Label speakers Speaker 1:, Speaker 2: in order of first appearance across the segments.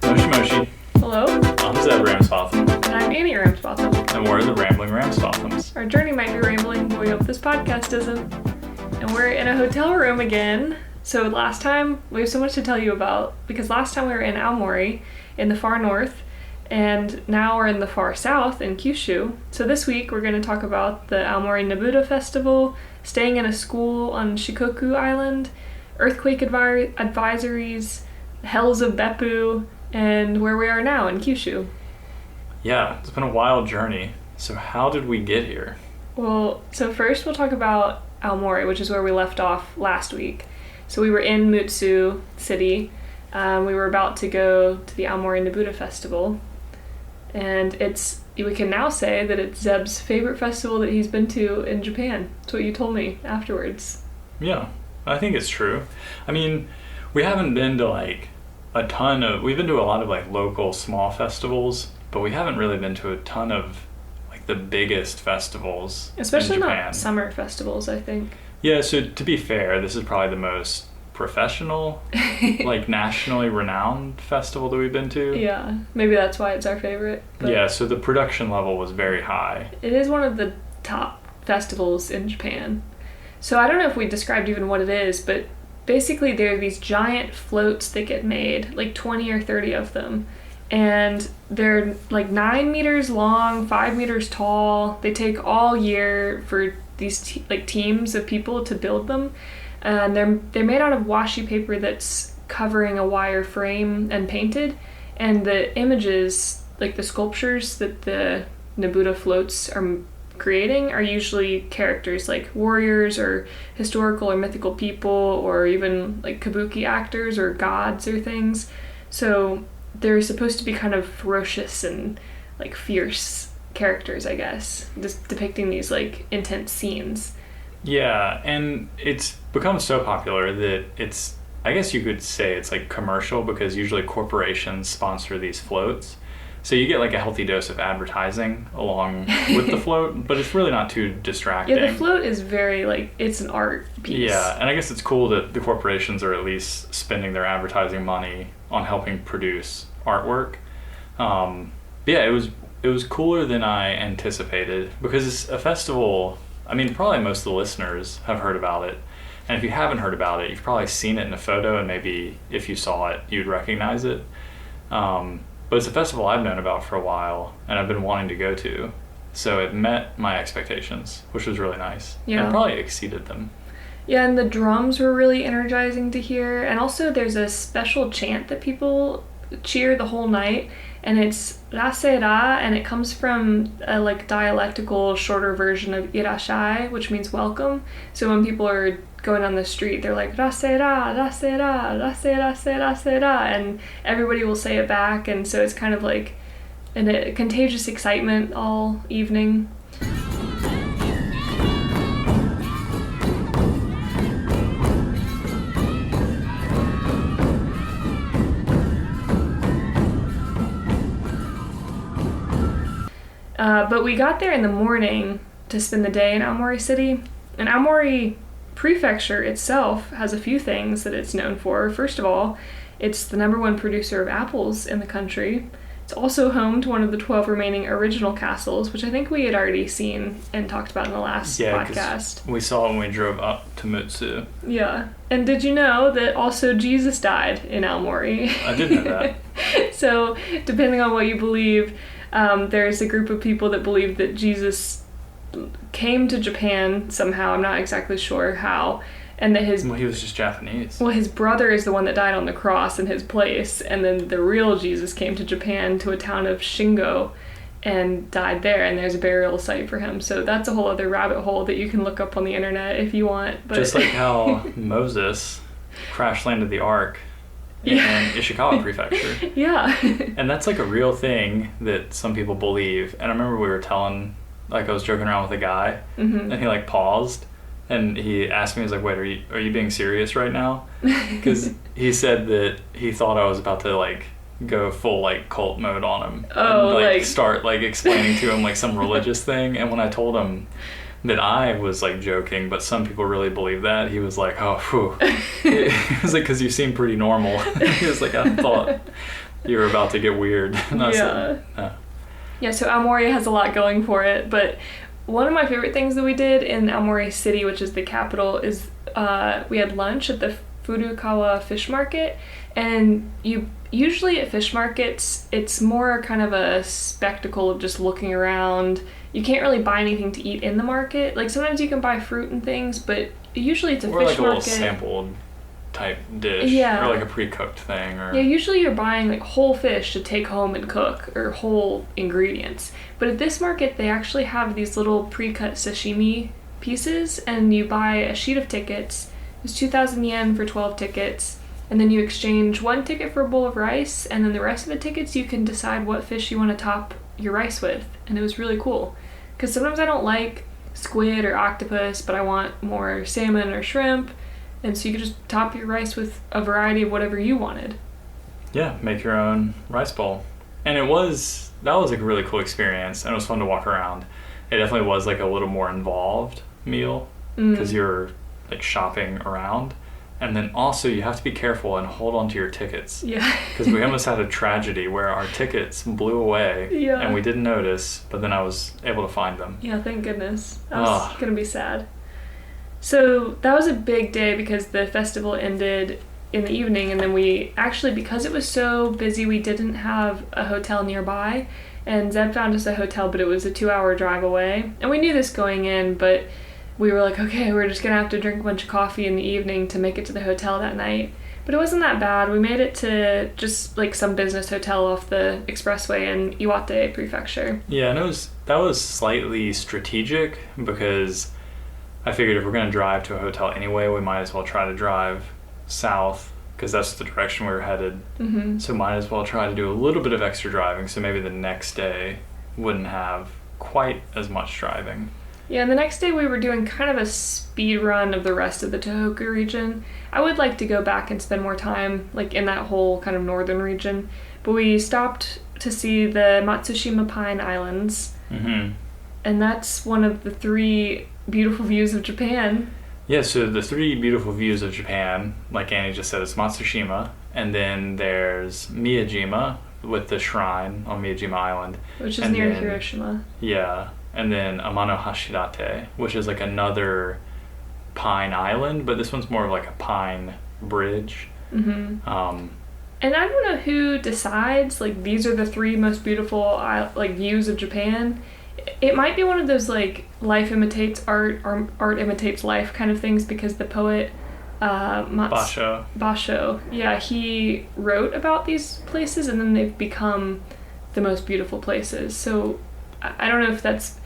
Speaker 1: Moshi Moshi.
Speaker 2: Hello,
Speaker 1: I'm Zeb Ramsbotham,
Speaker 2: and I'm Annie Ramsbotham.
Speaker 1: and we're the Rambling Ramsbothams.
Speaker 2: Our journey might be rambling, but we hope this podcast isn't. And we're in a hotel room again. So last time, we have so much to tell you about, because last time we were in Aomori, in the far north, and now we're in the far south, in Kyushu. So this week, we're going to talk about the Aomori Nebuta Festival, staying in a school on Shikoku Island, earthquake advisories, Hells of Beppu, and where we are now in Kyushu.
Speaker 1: Yeah, it's been a wild journey. So how did we get here?
Speaker 2: Well, so first we'll talk about Aomori, which is where we left off last week. So we were in Mutsu City. We were about to go to the Aomori Nebuta Festival. And we can now say that it's Zeb's favorite festival that he's been to in Japan. That's what you told me afterwards.
Speaker 1: Yeah, I think it's true. I mean, we haven't been to we've been to a lot of local small festivals, but we haven't really been to a ton of the biggest festivals
Speaker 2: Especially
Speaker 1: in Japan.
Speaker 2: Not summer festivals, I think.
Speaker 1: Yeah, so to be fair, this is probably the most professional, nationally renowned festival that we've been to.
Speaker 2: Yeah, maybe that's why it's our favorite. But
Speaker 1: Yeah, so the production level was very high.
Speaker 2: it is one of the top festivals in Japan. So I don't know if we described even what it is, but basically there are these giant floats that get made, 20 or 30 of them. And they're 9 meters long, 5 meters tall. They take all year for these teams of people to build them. And they're made out of washi paper that's covering a wire frame and painted. And the images, the sculptures that the Nebuta floats are creating are usually characters like warriors or historical or mythical people or even kabuki actors or gods or things. So they're supposed to be kind of ferocious and fierce characters, I guess, just depicting these intense scenes.
Speaker 1: Yeah, and it's become so popular that I guess you could say it's commercial, because usually corporations sponsor these floats. So you get a healthy dose of advertising along with the float, but it's really not too distracting.
Speaker 2: Yeah, the float is very it's an art piece.
Speaker 1: Yeah, and I guess it's cool that the corporations are at least spending their advertising money on helping produce artwork. But yeah, it was cooler than I anticipated, because it's a festival. I mean, probably most of the listeners have heard about it. And if you haven't heard about it, you've probably seen it in a photo, and maybe if you saw it, you'd recognize it. But it's a festival I've known about for a while, and I've been wanting to go to. So it met my expectations, which was really nice.
Speaker 2: Yeah.
Speaker 1: And probably exceeded them.
Speaker 2: Yeah, and the drums were really energizing to hear. And also there's a special chant that people cheer the whole night. And it's rasera, and it comes from a dialectical shorter version of irashai, which means welcome. So when people are going on the street, they're like rasera, rasera, rasera, rasera, and everybody will say it back. And so it's kind of a contagious excitement all evening. But we got there in the morning to spend the day in Aomori City. And Aomori Prefecture itself has a few things that it's known for. First of all, it's the #1 producer of apples in the country. It's also home to one of the 12 remaining original castles, which I think we had already seen and talked about in the last podcast.
Speaker 1: We saw it when we drove up to Mutsu.
Speaker 2: Yeah. And did you know that also Jesus died in Aomori?
Speaker 1: I did know that.
Speaker 2: So, depending on what you believe, there's a group of people that believe that Jesus came to Japan somehow. I'm not exactly sure how. And that
Speaker 1: he was just Japanese.
Speaker 2: Well, his brother is the one that died on the cross in his place. And then the real Jesus came to Japan, to a town of Shingo, and died there. And there's a burial site for him. So that's a whole other rabbit hole that you can look up on the internet if you want. But
Speaker 1: just like how Moses crash landed the ark in Ishikawa Prefecture.
Speaker 2: Yeah.
Speaker 1: And that's a real thing that some people believe. And I remember we were telling, I was joking around with a guy, and he paused, and he asked me, he was like, wait, are you being serious right now? Because he said that he thought I was about to go full cult mode on him.
Speaker 2: Oh,
Speaker 1: and start explaining to him some religious thing. And when I told him that I was joking, but some people really believe that, he was like, oh, phew. He was like, because you seem pretty normal. He was like, I thought You were about to get weird. And I
Speaker 2: Yeah.
Speaker 1: said, no.
Speaker 2: Yeah, so Aomori has a lot going for it, but one of my favorite things that we did in Aomori City, which is the capital, is we had lunch at the Furukawa Fish Market, and usually at fish markets, it's more kind of a spectacle of just looking around. You can't really buy anything to eat in the market. Like, sometimes you can buy fruit and things, but usually it's a
Speaker 1: Or
Speaker 2: fish
Speaker 1: like a
Speaker 2: market.
Speaker 1: little sampled type dish.
Speaker 2: Yeah.
Speaker 1: Or like a pre-cooked thing. Or
Speaker 2: Yeah, usually you're buying like whole fish to take home and cook, or whole ingredients. But at this market, they actually have these little pre-cut sashimi pieces, and you buy a sheet of tickets. It's 2,000 yen for 12 tickets, and then you exchange one ticket for a bowl of rice, and then the rest of the tickets you can decide what fish you want to top your rice with. And it was really cool, because sometimes I don't like squid or octopus, but I want more salmon or shrimp. And so you could just top your rice with a variety of whatever you wanted.
Speaker 1: yeah, make your own rice bowl. And that was like a really cool experience, and it was fun to walk around. It definitely was like a little more involved meal, because you're like shopping around. And then also you have to be careful and hold on to your tickets.
Speaker 2: Yeah.
Speaker 1: Because we almost had a tragedy where our tickets blew away,
Speaker 2: Yeah.
Speaker 1: and we didn't notice, but then I was able to find them.
Speaker 2: Yeah, thank goodness. That was going to be sad. So that was a big day because the festival ended in the evening, and then we actually, because it was so busy, we didn't have a hotel nearby. And Zeb found us a hotel, but it was a 2-hour drive away. And we knew this going in, but we were like, okay, we're just going to have to drink a bunch of coffee in the evening to make it to the hotel that night. But it wasn't that bad. We made it to just like some business hotel off the expressway in Iwate Prefecture.
Speaker 1: Yeah, and that was slightly strategic, because I figured if we're going to drive to a hotel anyway, we might as well try to drive south, because that's the direction we were headed.
Speaker 2: Mm-hmm.
Speaker 1: So might as well try to do a little bit of extra driving, so maybe the next day wouldn't have quite as much driving.
Speaker 2: Yeah, and the next day we were doing kind of a speed run of the rest of the Tohoku region. I would like to go back and spend more time like in that whole kind of northern region, but we stopped to see the Matsushima Pine Islands, and that's one of the 3 beautiful views of Japan.
Speaker 1: Yeah, so the 3 beautiful views of Japan, like Annie just said, it's Matsushima, and then there's Miyajima with the shrine on Miyajima Island.
Speaker 2: Which is
Speaker 1: and
Speaker 2: near
Speaker 1: then,
Speaker 2: Hiroshima.
Speaker 1: Yeah, and then Amano Hashirate, which is like another pine island, but this one's more of like a pine bridge.
Speaker 2: And I don't know who decides, like, these are the 3 most beautiful like views of Japan. It might be one of those like life imitates art or art imitates life kind of things, because the poet Basho, yeah, he wrote about these places, and then they've become the most beautiful places. So I don't know if that's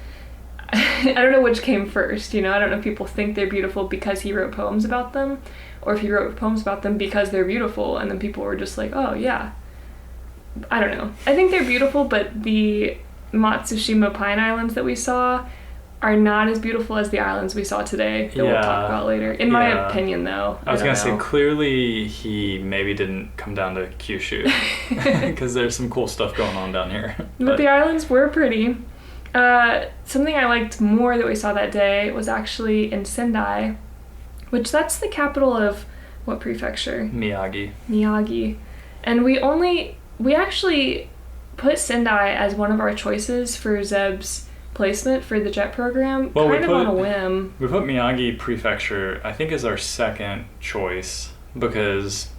Speaker 2: I don't know which came first, you know. I don't know if people think they're beautiful because he wrote poems about them, or if he wrote poems about them because they're beautiful, and then people were just like, oh yeah. I don't know. I think they're beautiful, but the Matsushima Pine Islands that we saw are not as beautiful as the islands we saw today that we'll talk about later. In my opinion, though.
Speaker 1: I was going to say, clearly he maybe didn't come down to Kyushu, because there's some cool stuff going on down here.
Speaker 2: But the islands were pretty. Something I liked more that we saw that day was actually in Sendai, which that's the capital of what prefecture? Miyagi. And we actually put Sendai as one of our choices for Zeb's placement for the JET program, on a whim.
Speaker 1: We put Miyagi Prefecture, I think, as our second choice, because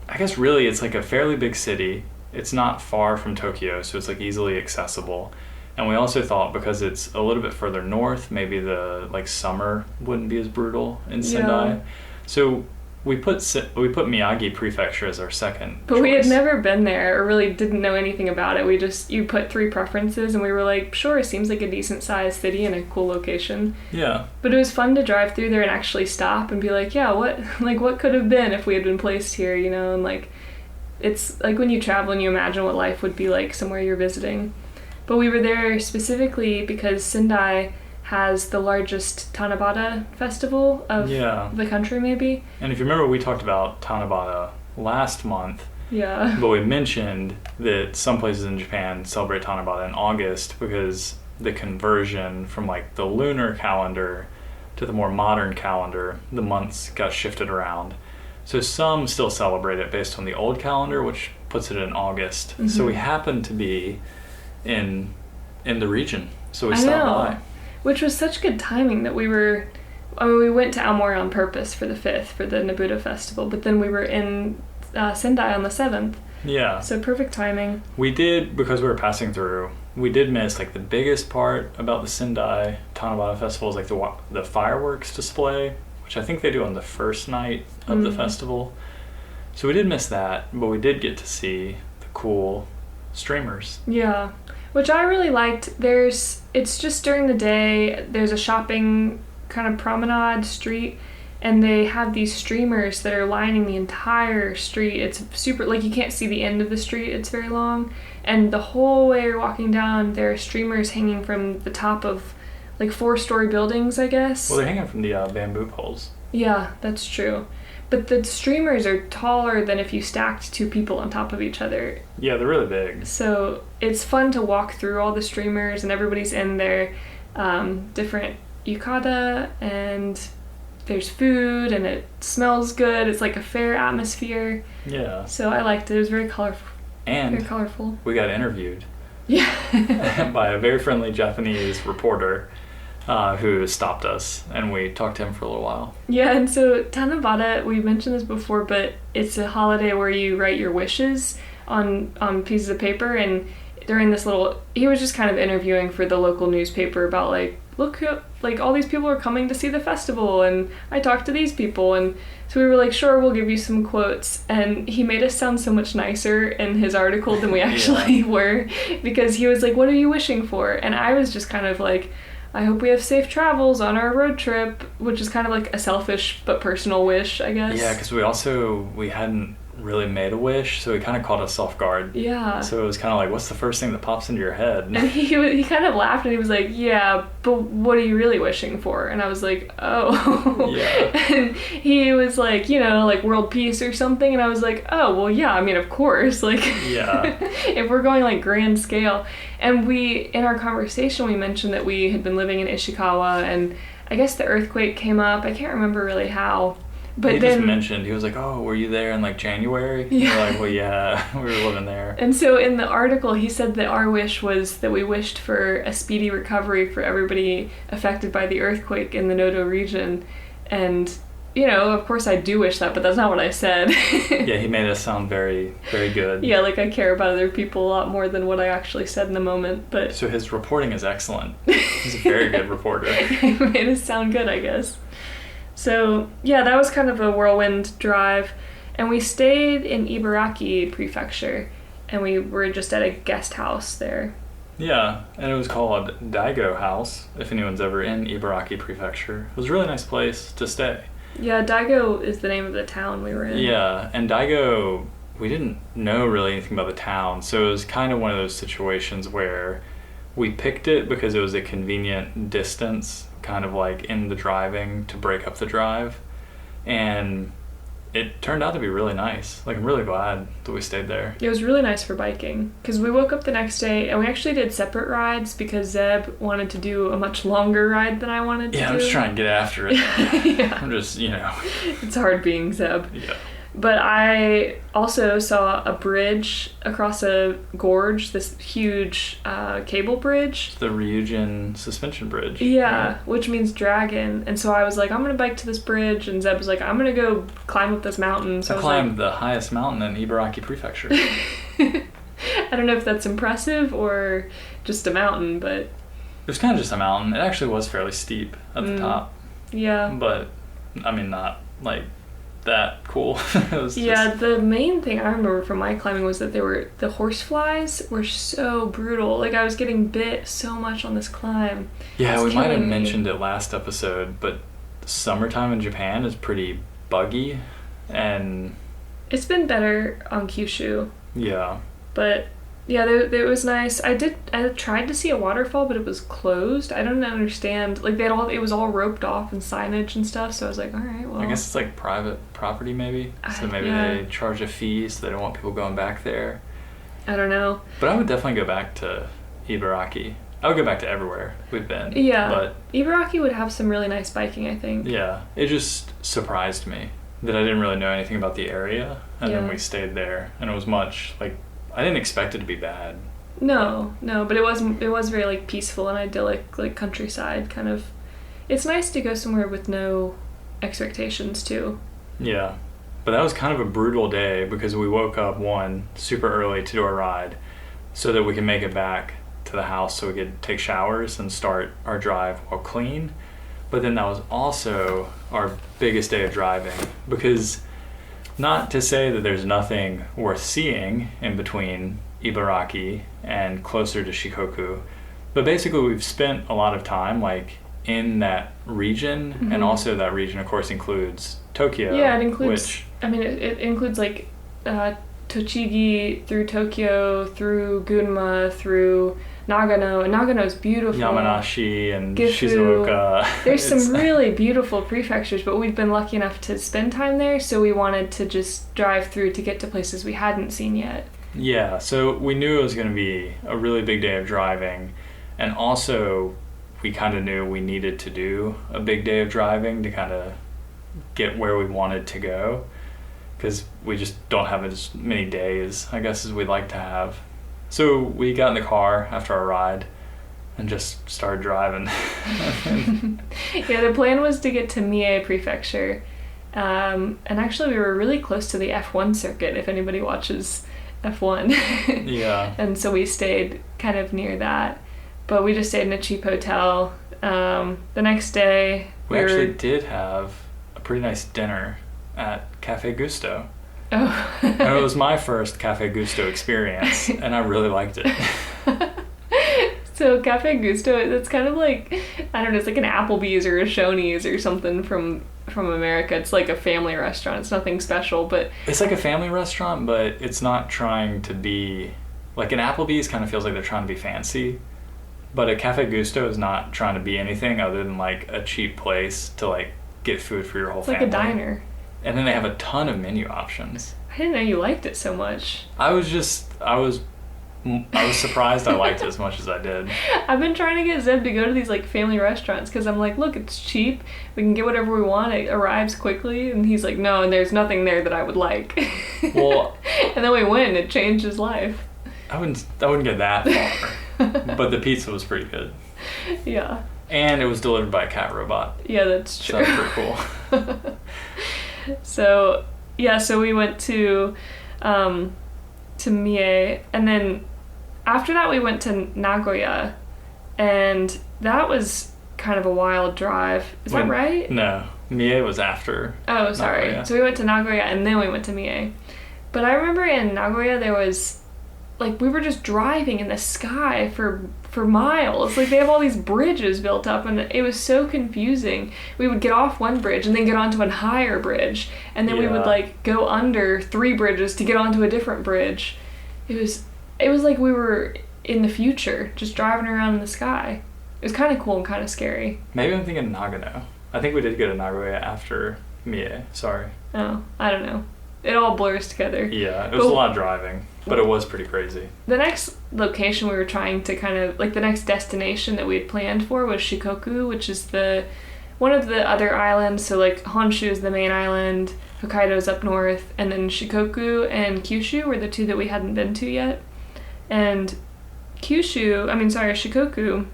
Speaker 1: I guess really it's like a fairly big city. It's not far from Tokyo, so it's like easily accessible. And we also thought, because it's a little bit further north, maybe the like summer wouldn't be as brutal in Sendai. Yeah. So we put Miyagi Prefecture as our second
Speaker 2: But
Speaker 1: choice.
Speaker 2: We had never been there or really didn't know anything about it. You put 3 preferences, and we were like, sure, it seems like a decent sized city and a cool location.
Speaker 1: Yeah.
Speaker 2: But it was fun to drive through there and actually stop and be like, yeah, what could have been if we had been placed here, you know? And like, it's like when you travel and you imagine what life would be like somewhere you're visiting. But we were there specifically because Sendai has the largest Tanabata festival of the country, maybe.
Speaker 1: And if you remember, we talked about Tanabata last month.
Speaker 2: Yeah.
Speaker 1: But we mentioned that some places in Japan celebrate Tanabata in August, because the conversion from like the lunar calendar to the more modern calendar, the months got shifted around. So some still celebrate it based on the old calendar, which puts it in August. So we happened to be in the region. So we stopped by.
Speaker 2: Which was such good timing that we went to Aomori on purpose for the 5th, for the Nebuta Festival, but then we were in Sendai on the 7th.
Speaker 1: Yeah.
Speaker 2: So perfect timing.
Speaker 1: We did, because we were passing through, we did miss, like, the biggest part about the Sendai Tanabata Festival is, like, the fireworks display, which I think they do on the first night of the festival. So we did miss that, but we did get to see the cool streamers.
Speaker 2: Yeah. Which I really liked. It's just during the day, there's a shopping kind of promenade street, and they have these streamers that are lining the entire street. It's super, like, you can't see the end of the street, it's very long, and the whole way you're walking down, there are streamers hanging from the top of, like, 4-story buildings, I guess.
Speaker 1: Well, they're hanging from the bamboo poles.
Speaker 2: Yeah, that's true. But the streamers are taller than if you stacked 2 people on top of each other.
Speaker 1: Yeah, they're really big.
Speaker 2: So it's fun to walk through all the streamers, and everybody's in their different yukata, and there's food, and it smells good. It's like a fair atmosphere.
Speaker 1: Yeah.
Speaker 2: So I liked it. It was very colorful.
Speaker 1: And
Speaker 2: very colorful.
Speaker 1: We got interviewed.
Speaker 2: Yeah.
Speaker 1: By a very friendly Japanese reporter who stopped us, and we talked to him for a little while.
Speaker 2: Yeah, and so Tanabata, we mentioned this before, but it's a holiday where you write your wishes on pieces of paper, and during this he was just kind of interviewing for the local newspaper about, like, look, like, all these people are coming to see the festival, and I talked to these people, and so we were like, sure, we'll give you some quotes, and he made us sound so much nicer in his article than we actually were, because he was like, what are you wishing for? And I was just kind of like, I hope we have safe travels on our road trip, which is kind of like a selfish but personal wish, I guess.
Speaker 1: Yeah, because we hadn't really made a wish, so he kind of caught us off guard.
Speaker 2: Yeah.
Speaker 1: So it was kind of like, what's the first thing that pops into your head?
Speaker 2: And he kind of laughed, and he was like, yeah, but what are you really wishing for? And I was like, oh. Yeah. And he was like, like world peace or something, and I was like, oh, well, yeah, I mean, of course, like,
Speaker 1: yeah.
Speaker 2: If we're going, like, grand scale. And in our conversation, we mentioned that we had been living in Ishikawa, and I guess the earthquake came up. I can't remember really how. But
Speaker 1: he just mentioned, he was like, oh, were you there in, like, January?
Speaker 2: Yeah.
Speaker 1: We're like, well, yeah, we were living there.
Speaker 2: And so in the article, he said that our wish was that we wished for a speedy recovery for everybody affected by the earthquake in the Noto region. And, of course I do wish that, but that's not what I said.
Speaker 1: Yeah, he made us sound very, very good.
Speaker 2: Yeah, like I care about other people a lot more than what I actually said in the moment. But
Speaker 1: so his reporting is excellent. He's a very good reporter.
Speaker 2: He made us sound good, I guess. So, yeah, that was kind of a whirlwind drive, and we stayed in Ibaraki Prefecture, and we were just at a guest house there.
Speaker 1: Yeah, and it was called Daigo House, if anyone's ever in Ibaraki Prefecture. It was a really nice place to stay.
Speaker 2: Yeah, Daigo is the name of the town we were in.
Speaker 1: Yeah, and Daigo, we didn't know really anything about the town, so it was kind of one of those situations where we picked it because it was a convenient distance, kind of like in the driving to break up the drive, and it turned out to be really nice. Like, I'm really glad that we stayed there.
Speaker 2: It was really nice for biking, because we woke up the next day and we actually did separate rides because Zeb wanted to do a much longer ride than I wanted to do.
Speaker 1: Yeah, I'm just trying to get after it.
Speaker 2: Yeah.
Speaker 1: I'm just,
Speaker 2: It's hard being Zeb.
Speaker 1: Yeah.
Speaker 2: But I also saw a bridge across a gorge, this huge cable bridge.
Speaker 1: The Ryujin suspension bridge.
Speaker 2: Yeah, right? Which means dragon. And so I was like, I'm going to bike to this bridge. And Zeb was like, I'm going to go climb up this mountain. So
Speaker 1: I climbed the highest mountain in Ibaraki Prefecture.
Speaker 2: I don't know if that's impressive or just a mountain, but...
Speaker 1: It was kind of just a mountain. It actually was fairly steep at the top.
Speaker 2: Yeah.
Speaker 1: But, I mean, not, like... that cool.
Speaker 2: The main thing I remember from my climbing was that the horseflies were so brutal. Like, I was getting bit so much on this climb.
Speaker 1: Yeah, we might have mentioned it last episode, but summertime in Japan is pretty buggy, and
Speaker 2: it's been better on Kyushu.
Speaker 1: Yeah.
Speaker 2: But yeah, it was nice. I tried to see a waterfall, but it was closed. I don't understand. Like, it was all roped off and signage and stuff, so I was like, all right, well.
Speaker 1: I guess it's like private property maybe. So maybe they charge a fee so they don't want people going back there.
Speaker 2: I don't know.
Speaker 1: But I would definitely go back to Ibaraki. I would go back to everywhere we've been.
Speaker 2: Yeah.
Speaker 1: But
Speaker 2: Ibaraki would have some really nice biking, I think.
Speaker 1: Yeah. It just surprised me that I didn't really know anything about the area and then
Speaker 2: Yeah.
Speaker 1: we stayed there, and it was much like I didn't expect it to be bad.
Speaker 2: No, but it was very like peaceful and idyllic, like countryside kind of. It's nice to go somewhere with no expectations too.
Speaker 1: Yeah, but that was kind of a brutal day because we woke up super early to do our ride so that we could make it back to the house so we could take showers and start our drive while clean. But then that was also our biggest day of driving because, not to say that there's nothing worth seeing in between Ibaraki and closer to Shikoku, but basically we've spent a lot of time like in that region, and also that region of course includes Tokyo.
Speaker 2: Yeah, it includes, it includes like Tochigi through Tokyo, through Gunma, through Nagano, and Nagano's beautiful.
Speaker 1: Yamanashi and
Speaker 2: Gifu.
Speaker 1: Shizuoka.
Speaker 2: There's some really beautiful prefectures, but we've been lucky enough to spend time there, so we wanted to just drive through to get to places we hadn't seen yet.
Speaker 1: Yeah, so we knew it was going to be a really big day of driving, and also we kind of knew we needed to do a big day of driving to kind of get where we wanted to go, because we just don't have as many days, I guess, as we'd like to have. So we got in the car after our ride and just started driving.
Speaker 2: Yeah, the plan was to get to Mie Prefecture, and actually we were really close to the F1 circuit, if anybody watches F1.
Speaker 1: Yeah.
Speaker 2: And so we stayed kind of near that, but we just stayed in a cheap hotel. The next day
Speaker 1: we actually did have a pretty nice dinner at Cafe Gusto.
Speaker 2: Oh.
Speaker 1: And it was my first Cafe Gusto experience, and I really liked it.
Speaker 2: So Cafe Gusto, it's kind of like, I don't know, it's like an Applebee's or a Shoney's or something from America. It's like a family restaurant. It's nothing special, but
Speaker 1: it's like a family restaurant, but it's not trying to be like an Applebee's. Kind of feels like they're trying to be fancy, but a Cafe Gusto is not trying to be anything other than like a cheap place to like get food for your whole family.
Speaker 2: It's like a diner.
Speaker 1: And then they have a ton of menu options.
Speaker 2: I didn't know you liked it so much.
Speaker 1: I was surprised I liked it as much as I did.
Speaker 2: I've been trying to get Zeb to go to these like family restaurants because I'm like, look, it's cheap. We can get whatever we want. It arrives quickly. And he's like, no, and there's nothing there that I would like.
Speaker 1: Well,
Speaker 2: and then we went and it changed his life.
Speaker 1: I wouldn't get that far. But the pizza was pretty good.
Speaker 2: Yeah.
Speaker 1: And it was delivered by a cat robot.
Speaker 2: Yeah, that's true.
Speaker 1: So that was pretty cool.
Speaker 2: So we went to Mie, and then after that we went to Nagoya, and that was kind of a wild drive. Is that right?
Speaker 1: No, Mie was after.
Speaker 2: Oh, sorry.
Speaker 1: Nagoya.
Speaker 2: So we went to Nagoya and then we went to Mie. But I remember in Nagoya there was, like, we were just driving in the sky for miles. Like, they have all these bridges built up, and it was so confusing. We would get off one bridge and then get onto a higher bridge, and then we would, like, go under 3 bridges to get onto a different bridge. It was like we were in the future, just driving around in the sky. It was kind of cool and kind of scary.
Speaker 1: Maybe I'm thinking Nagano. I think we did go to Nagoya after Mie. Sorry.
Speaker 2: Oh, I don't know. It all blurs together.
Speaker 1: Yeah, it was a lot of driving, but it was pretty crazy.
Speaker 2: The next location we were trying to kind of, like, the next destination that we had planned for was Shikoku, which is one of the other islands. So, like, Honshu is the main island, Hokkaido's up north, and then Shikoku and Kyushu were the 2 that we hadn't been to yet. And Shikoku,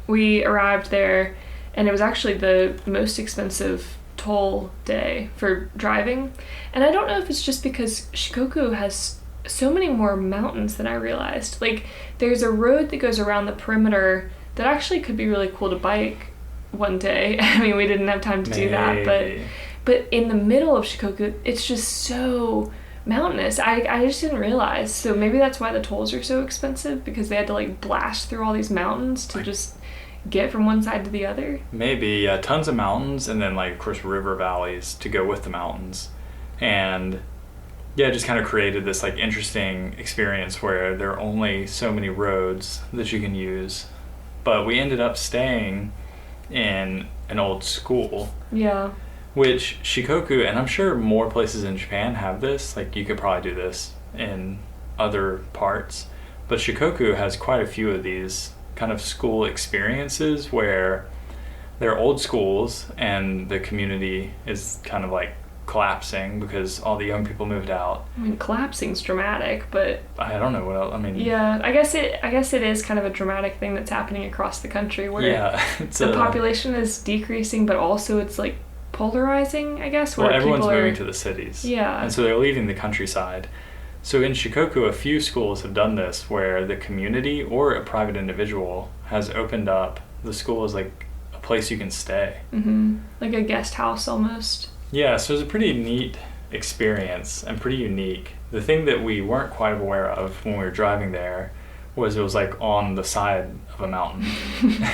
Speaker 2: we arrived there, and it was actually the most expensive toll day for driving. And I don't know if it's just because Shikoku has so many more mountains than I realized. Like, there's a road that goes around the perimeter that actually could be really cool to bike one day. I mean, we didn't have time to do that, but in the middle of Shikoku, it's just so mountainous. I just didn't realize. So maybe that's why the tolls are so expensive, because they had to, like, blast through all these mountains to just get from one side to the other.
Speaker 1: Maybe. Tons of mountains, and then, like, of course, river valleys to go with the mountains. And yeah, it just kind of created this, like, interesting experience where there are only so many roads that you can use. But we ended up staying in an old school.
Speaker 2: Yeah.
Speaker 1: Which Shikoku, and I'm sure more places in Japan have this, like, you could probably do this in other parts, but Shikoku has quite a few of these kind of school experiences where they're old schools and the community is kind of like collapsing because all the young people moved out.
Speaker 2: I mean, collapsing's dramatic, but
Speaker 1: I don't know what else. I mean,
Speaker 2: yeah, I guess it is kind of a dramatic thing that's happening across the country where the population is decreasing, but also it's like polarizing, I guess. Where
Speaker 1: everyone's moving to the cities.
Speaker 2: Yeah.
Speaker 1: And so they're leaving the countryside. So in Shikoku, a few schools have done this where the community or a private individual has opened up the school as like a place you can stay.
Speaker 2: Mm-hmm. Like a guest house almost.
Speaker 1: Yeah, so it was a pretty neat experience and pretty unique. The thing that we weren't quite aware of when we were driving there was it was like on the side of a mountain.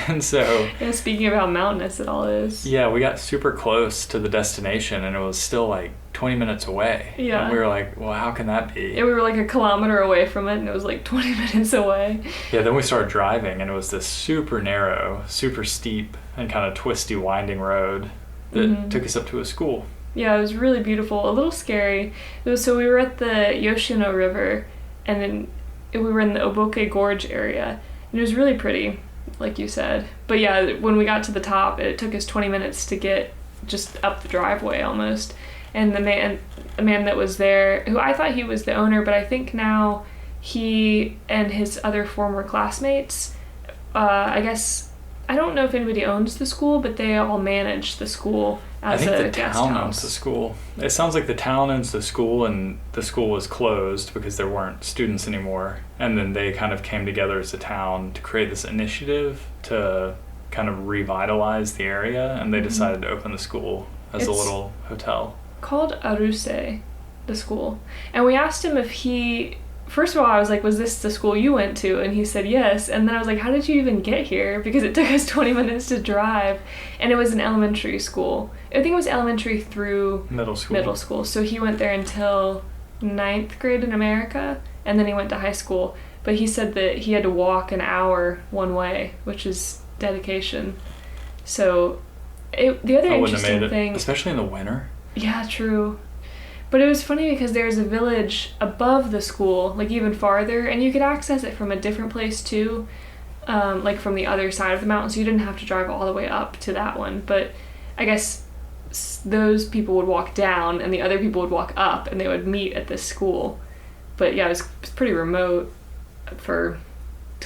Speaker 1: And so...
Speaker 2: Yeah, speaking of how mountainous it all is.
Speaker 1: Yeah, we got super close to the destination and it was still like 20 minutes away.
Speaker 2: Yeah.
Speaker 1: And we were like, well, how can that be?
Speaker 2: Yeah, we were like a kilometer away from it and it was like 20 minutes away.
Speaker 1: Yeah, then we started driving and it was this super narrow, super steep and kind of twisty, winding road that took us up to a school.
Speaker 2: Yeah, it was really beautiful, a little scary. So we were at the Yoshino River and then we were in the Oboke Gorge area and it was really pretty, like you said. But yeah, when we got to the top, it took us 20 minutes to get just up the driveway almost. And the man that was there, who I thought he was the owner, but I think now he and his other former classmates, I guess, I don't know if anybody owns the school, but they all manage the school as a guest house. I think the town
Speaker 1: owns the school. It sounds like the town owns the school and the school was closed because there weren't students anymore. And then they kind of came together as a town to create this initiative to kind of revitalize the area, and they decided to open the school as a little hotel.
Speaker 2: Called Aruse, the school. And we asked him if he... First of all, I was like, was this the school you went to? And he said yes. And then I was like, how did you even get here? Because it took us 20 minutes to drive. And it was an elementary school. I think it was elementary through
Speaker 1: middle school.
Speaker 2: So he went there until 9th grade in America. And then he went to high school. But he said that he had to walk an hour one way, which is dedication. So the other interesting thing...
Speaker 1: Especially in the winter.
Speaker 2: Yeah, true. But it was funny because there's a village above the school, like even farther, and you could access it from a different place too, like from the other side of the mountain, so you didn't have to drive all the way up to that one. But I guess those people would walk down and the other people would walk up and they would meet at this school. But yeah, it was pretty remote. To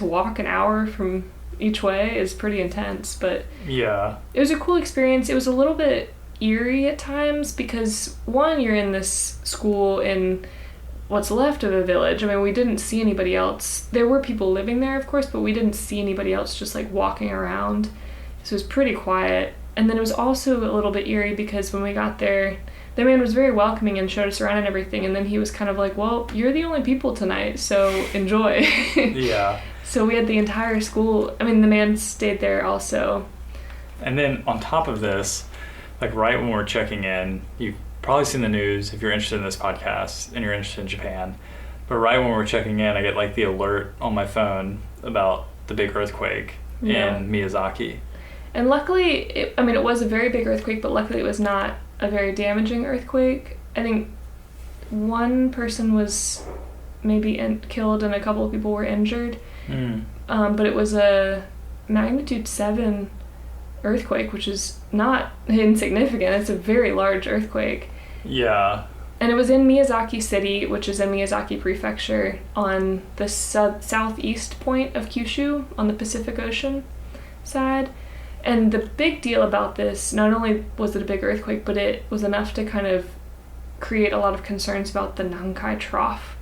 Speaker 2: walk an hour from each way is pretty intense, but
Speaker 1: yeah,
Speaker 2: it was a cool experience. It was a little bit eerie at times because one, you're in this school in what's left of a village. I mean, we didn't see anybody else. There were people living there, of course, but we didn't see anybody else just like walking around. So it was pretty quiet. And then it was also a little bit eerie because when we got there, the man was very welcoming and showed us around and everything. And then he was kind of like, well, you're the only people tonight, so enjoy.
Speaker 1: Yeah.
Speaker 2: So we had the entire school. I mean, the man stayed there also.
Speaker 1: And then on top of this, like right when we're checking in, you've probably seen the news if you're interested in this podcast and you're interested in Japan. But right when we're checking in, I get like the alert on my phone about the big earthquake in Miyazaki. And
Speaker 2: luckily, it was a very big earthquake, but luckily it was not a very damaging earthquake. I think one person was maybe killed and a couple of people were injured. But it was a magnitude 7 earthquake, which is not insignificant. It's a very large earthquake.
Speaker 1: Yeah.
Speaker 2: And it was in Miyazaki City, which is in Miyazaki Prefecture, on the southeast point of Kyushu, on the Pacific Ocean side. And the big deal about this, not only was it a big earthquake, but it was enough to kind of create a lot of concerns about the Nankai Trough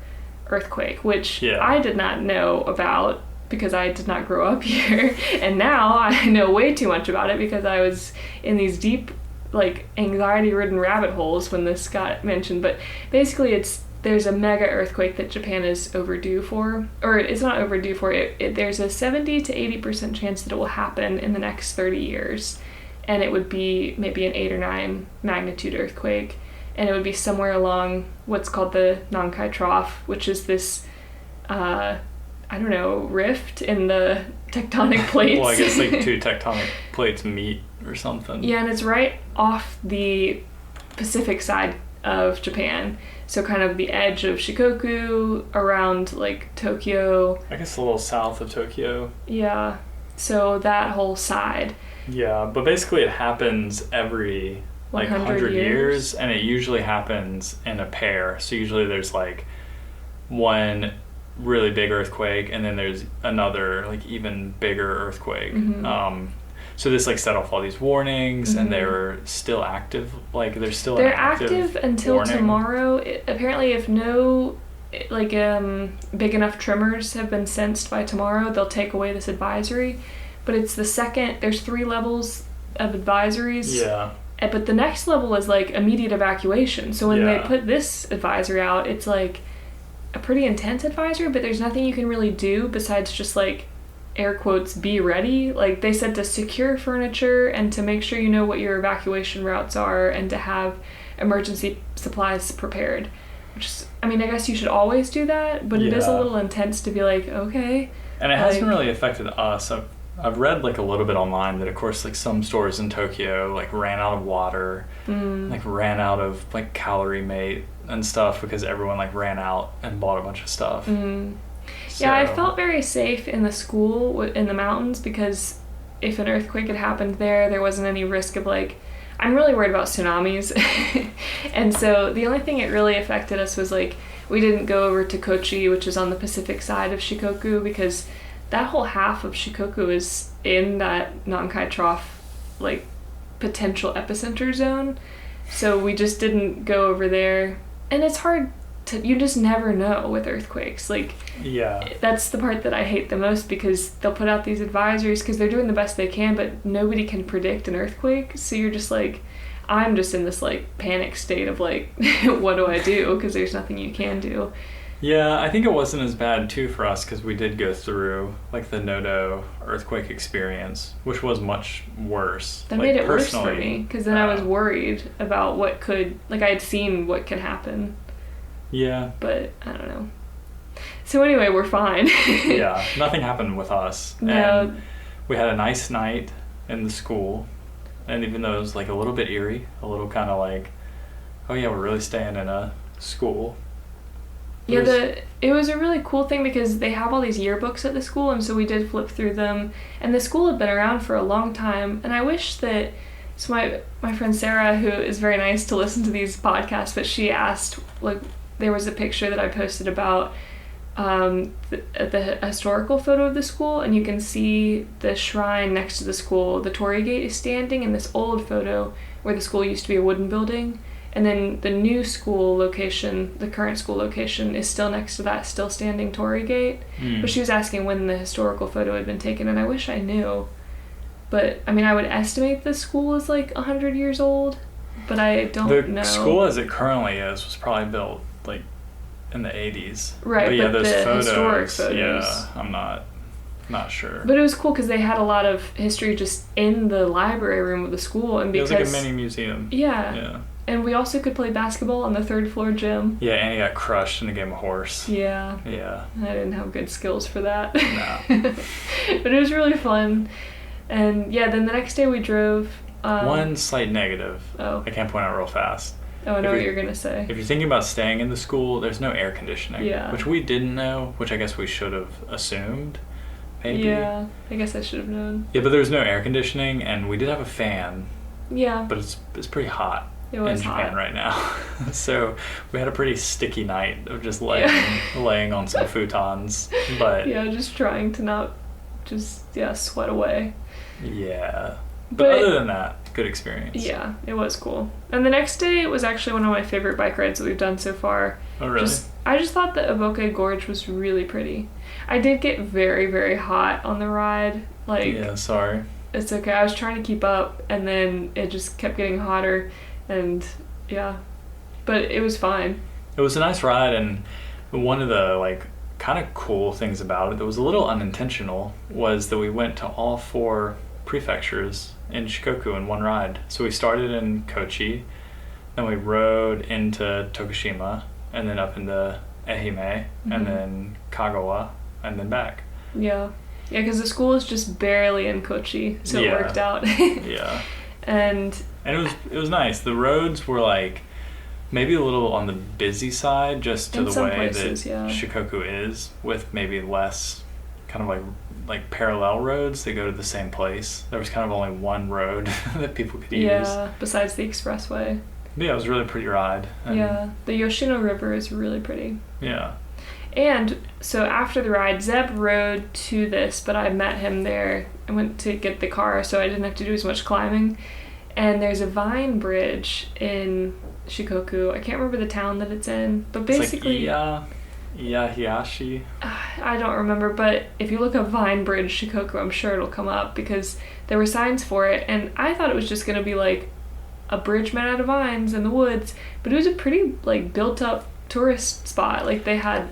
Speaker 2: earthquake, which I did not know about because I did not grow up here. And now I know way too much about it because I was in these deep, like, anxiety-ridden rabbit holes when this got mentioned. But basically there's a mega earthquake that Japan is overdue for, or it's not overdue for. There's a 70 to 80% chance that it will happen in the next 30 years. And it would be maybe an 8 or 9 magnitude earthquake. And it would be somewhere along what's called the Nankai Trough, which is this, rift in the tectonic plates.
Speaker 1: Well, I guess like 2 tectonic plates meet or something.
Speaker 2: Yeah, and it's right off the Pacific side of Japan. So kind of the edge of Shikoku, around like Tokyo.
Speaker 1: I guess a little south of Tokyo.
Speaker 2: Yeah, so that whole side.
Speaker 1: Yeah, but basically it happens every like 100 years, and it usually happens in a pair. So usually there's like one really big earthquake, and then there's another like even bigger earthquake. So this like set off all these warnings, and they were still active. Like they're
Speaker 2: active until warning. Tomorrow. Apparently, if no like big enough tremors have been sensed by tomorrow, they'll take away this advisory. But it's the second. There's 3 levels of advisories.
Speaker 1: Yeah.
Speaker 2: But the next level is like immediate evacuation. So when they put this advisory out, it's like a pretty intense advisory, but there's nothing you can really do besides just like air quotes be ready. Like they said to secure furniture and to make sure you know what your evacuation routes are and to have emergency supplies prepared. Which is, I mean, I guess you should always do that, but it is a little intense to be like, okay.
Speaker 1: And it hasn't really affected us. I've read like a little bit online that of course like some stores in Tokyo like ran out of water, like ran out of like calorie mate and stuff because everyone like ran out and bought a bunch of stuff. So.
Speaker 2: Yeah, I felt very safe in the school in the mountains because if an earthquake had happened there wasn't any risk of like, I'm really worried about tsunamis. And so the only thing it really affected us was like, we didn't go over to Kochi, which is on the Pacific side of Shikoku, because that whole half of Shikoku is in that Nankai Trough, like, potential epicenter zone. So we just didn't go over there. And it's hard to, you just never know with earthquakes. Like, that's the part that I hate the most because they'll put out these advisories because they're doing the best they can, but nobody can predict an earthquake. So you're just like, I'm just in this, like, panic state of, like, what do I do? Because there's nothing you can do.
Speaker 1: Yeah, I think it wasn't as bad, too, for us, because we did go through, like, the Noto earthquake experience, which was much worse.
Speaker 2: That made it worse for me, because then I was worried about what could, like, I had seen what could happen.
Speaker 1: Yeah.
Speaker 2: But, I don't know. So anyway, we're fine.
Speaker 1: Yeah, nothing happened with us.
Speaker 2: No.
Speaker 1: And we had a nice night in the school, and even though it was, like, a little bit eerie, a little kind of like, oh, yeah, we're really staying in a school.
Speaker 2: It was a really cool thing because they have all these yearbooks at the school, and so we did flip through them, and the school had been around for a long time, and I wish that, so my friend Sarah, who is very nice to listen to these podcasts, but she asked, like, there was a picture that I posted about the historical photo of the school, and you can see the shrine next to the school. The Torii Gate is standing in this old photo where the school used to be a wooden building. And then the new school location, the current school location, is still next to that still standing Torii Gate. But she was asking when the historical photo had been taken, and I wish I knew. But, I mean, I would estimate the school is like 100 years old, but I don't know.
Speaker 1: The school as it currently is was probably built, like, in the 80s.
Speaker 2: Right,
Speaker 1: but yeah, those
Speaker 2: the historic photos.
Speaker 1: Yeah, I'm not sure.
Speaker 2: But it was cool because they had a lot of history just in the library room of the school. And because,
Speaker 1: it was like a mini museum.
Speaker 2: Yeah. And we also could play basketball on the 3rd floor gym.
Speaker 1: Yeah, and he got crushed in a game of horse.
Speaker 2: Yeah.
Speaker 1: Yeah.
Speaker 2: I didn't have good skills for that.
Speaker 1: No.
Speaker 2: But it was really fun. And yeah, then the next day we drove.
Speaker 1: One slight negative.
Speaker 2: Oh.
Speaker 1: I can't point out real fast.
Speaker 2: Oh, I know what you're going to say.
Speaker 1: If you're thinking about staying in the school, there's no air conditioning.
Speaker 2: Yeah.
Speaker 1: Which we didn't know, which I guess we should have assumed. Maybe.
Speaker 2: Yeah, I guess I should have known.
Speaker 1: Yeah, but there was no air conditioning, and we did have a fan.
Speaker 2: Yeah.
Speaker 1: But it's pretty hot.
Speaker 2: It was
Speaker 1: in Japan
Speaker 2: hot
Speaker 1: right now. So we had a pretty sticky night of just laying on some futons. But
Speaker 2: yeah, just trying to not sweat away.
Speaker 1: Yeah. But other than that, good experience.
Speaker 2: Yeah, it was cool. And the next day it was actually one of my favorite bike rides that we've done so far.
Speaker 1: Oh, really?
Speaker 2: I just thought the Aboke Gorge was really pretty. I did get very, very hot on the ride. Like,
Speaker 1: yeah, sorry.
Speaker 2: It's okay. I was trying to keep up, and then it just kept getting hotter. And yeah, but it was fine.
Speaker 1: It was a nice ride, and one of the like kind of cool things about it that was a little unintentional was that we went to all 4 prefectures in Shikoku in one ride. So we started in Kochi, then we rode into Tokushima, and then up into Ehime, and then Kagawa, and then back.
Speaker 2: Yeah, because the school is just barely in Kochi, so it worked out.
Speaker 1: Yeah.
Speaker 2: And
Speaker 1: it was nice. The roads were like maybe a little on the busy side, just to the way places, that Shikoku is, with maybe less kind of like parallel roads that go to the same place. There was kind of only one road that people could use.
Speaker 2: Yeah, besides the expressway.
Speaker 1: But yeah, it was a really pretty ride. And
Speaker 2: yeah, the Yoshino River is really pretty.
Speaker 1: Yeah.
Speaker 2: And so after the ride, Zeb rode to this, but I met him there. I went to get the car, so I didn't have to do as much climbing. And there's a vine bridge in Shikoku. I can't remember the town that it's in, but basically...
Speaker 1: It's like Iyahiyashi.
Speaker 2: I don't remember, but if you look up Vine Bridge Shikoku, I'm sure it'll come up, because there were signs for it, and I thought it was just going to be like a bridge made out of vines in the woods, but it was a pretty like built up tourist spot. Like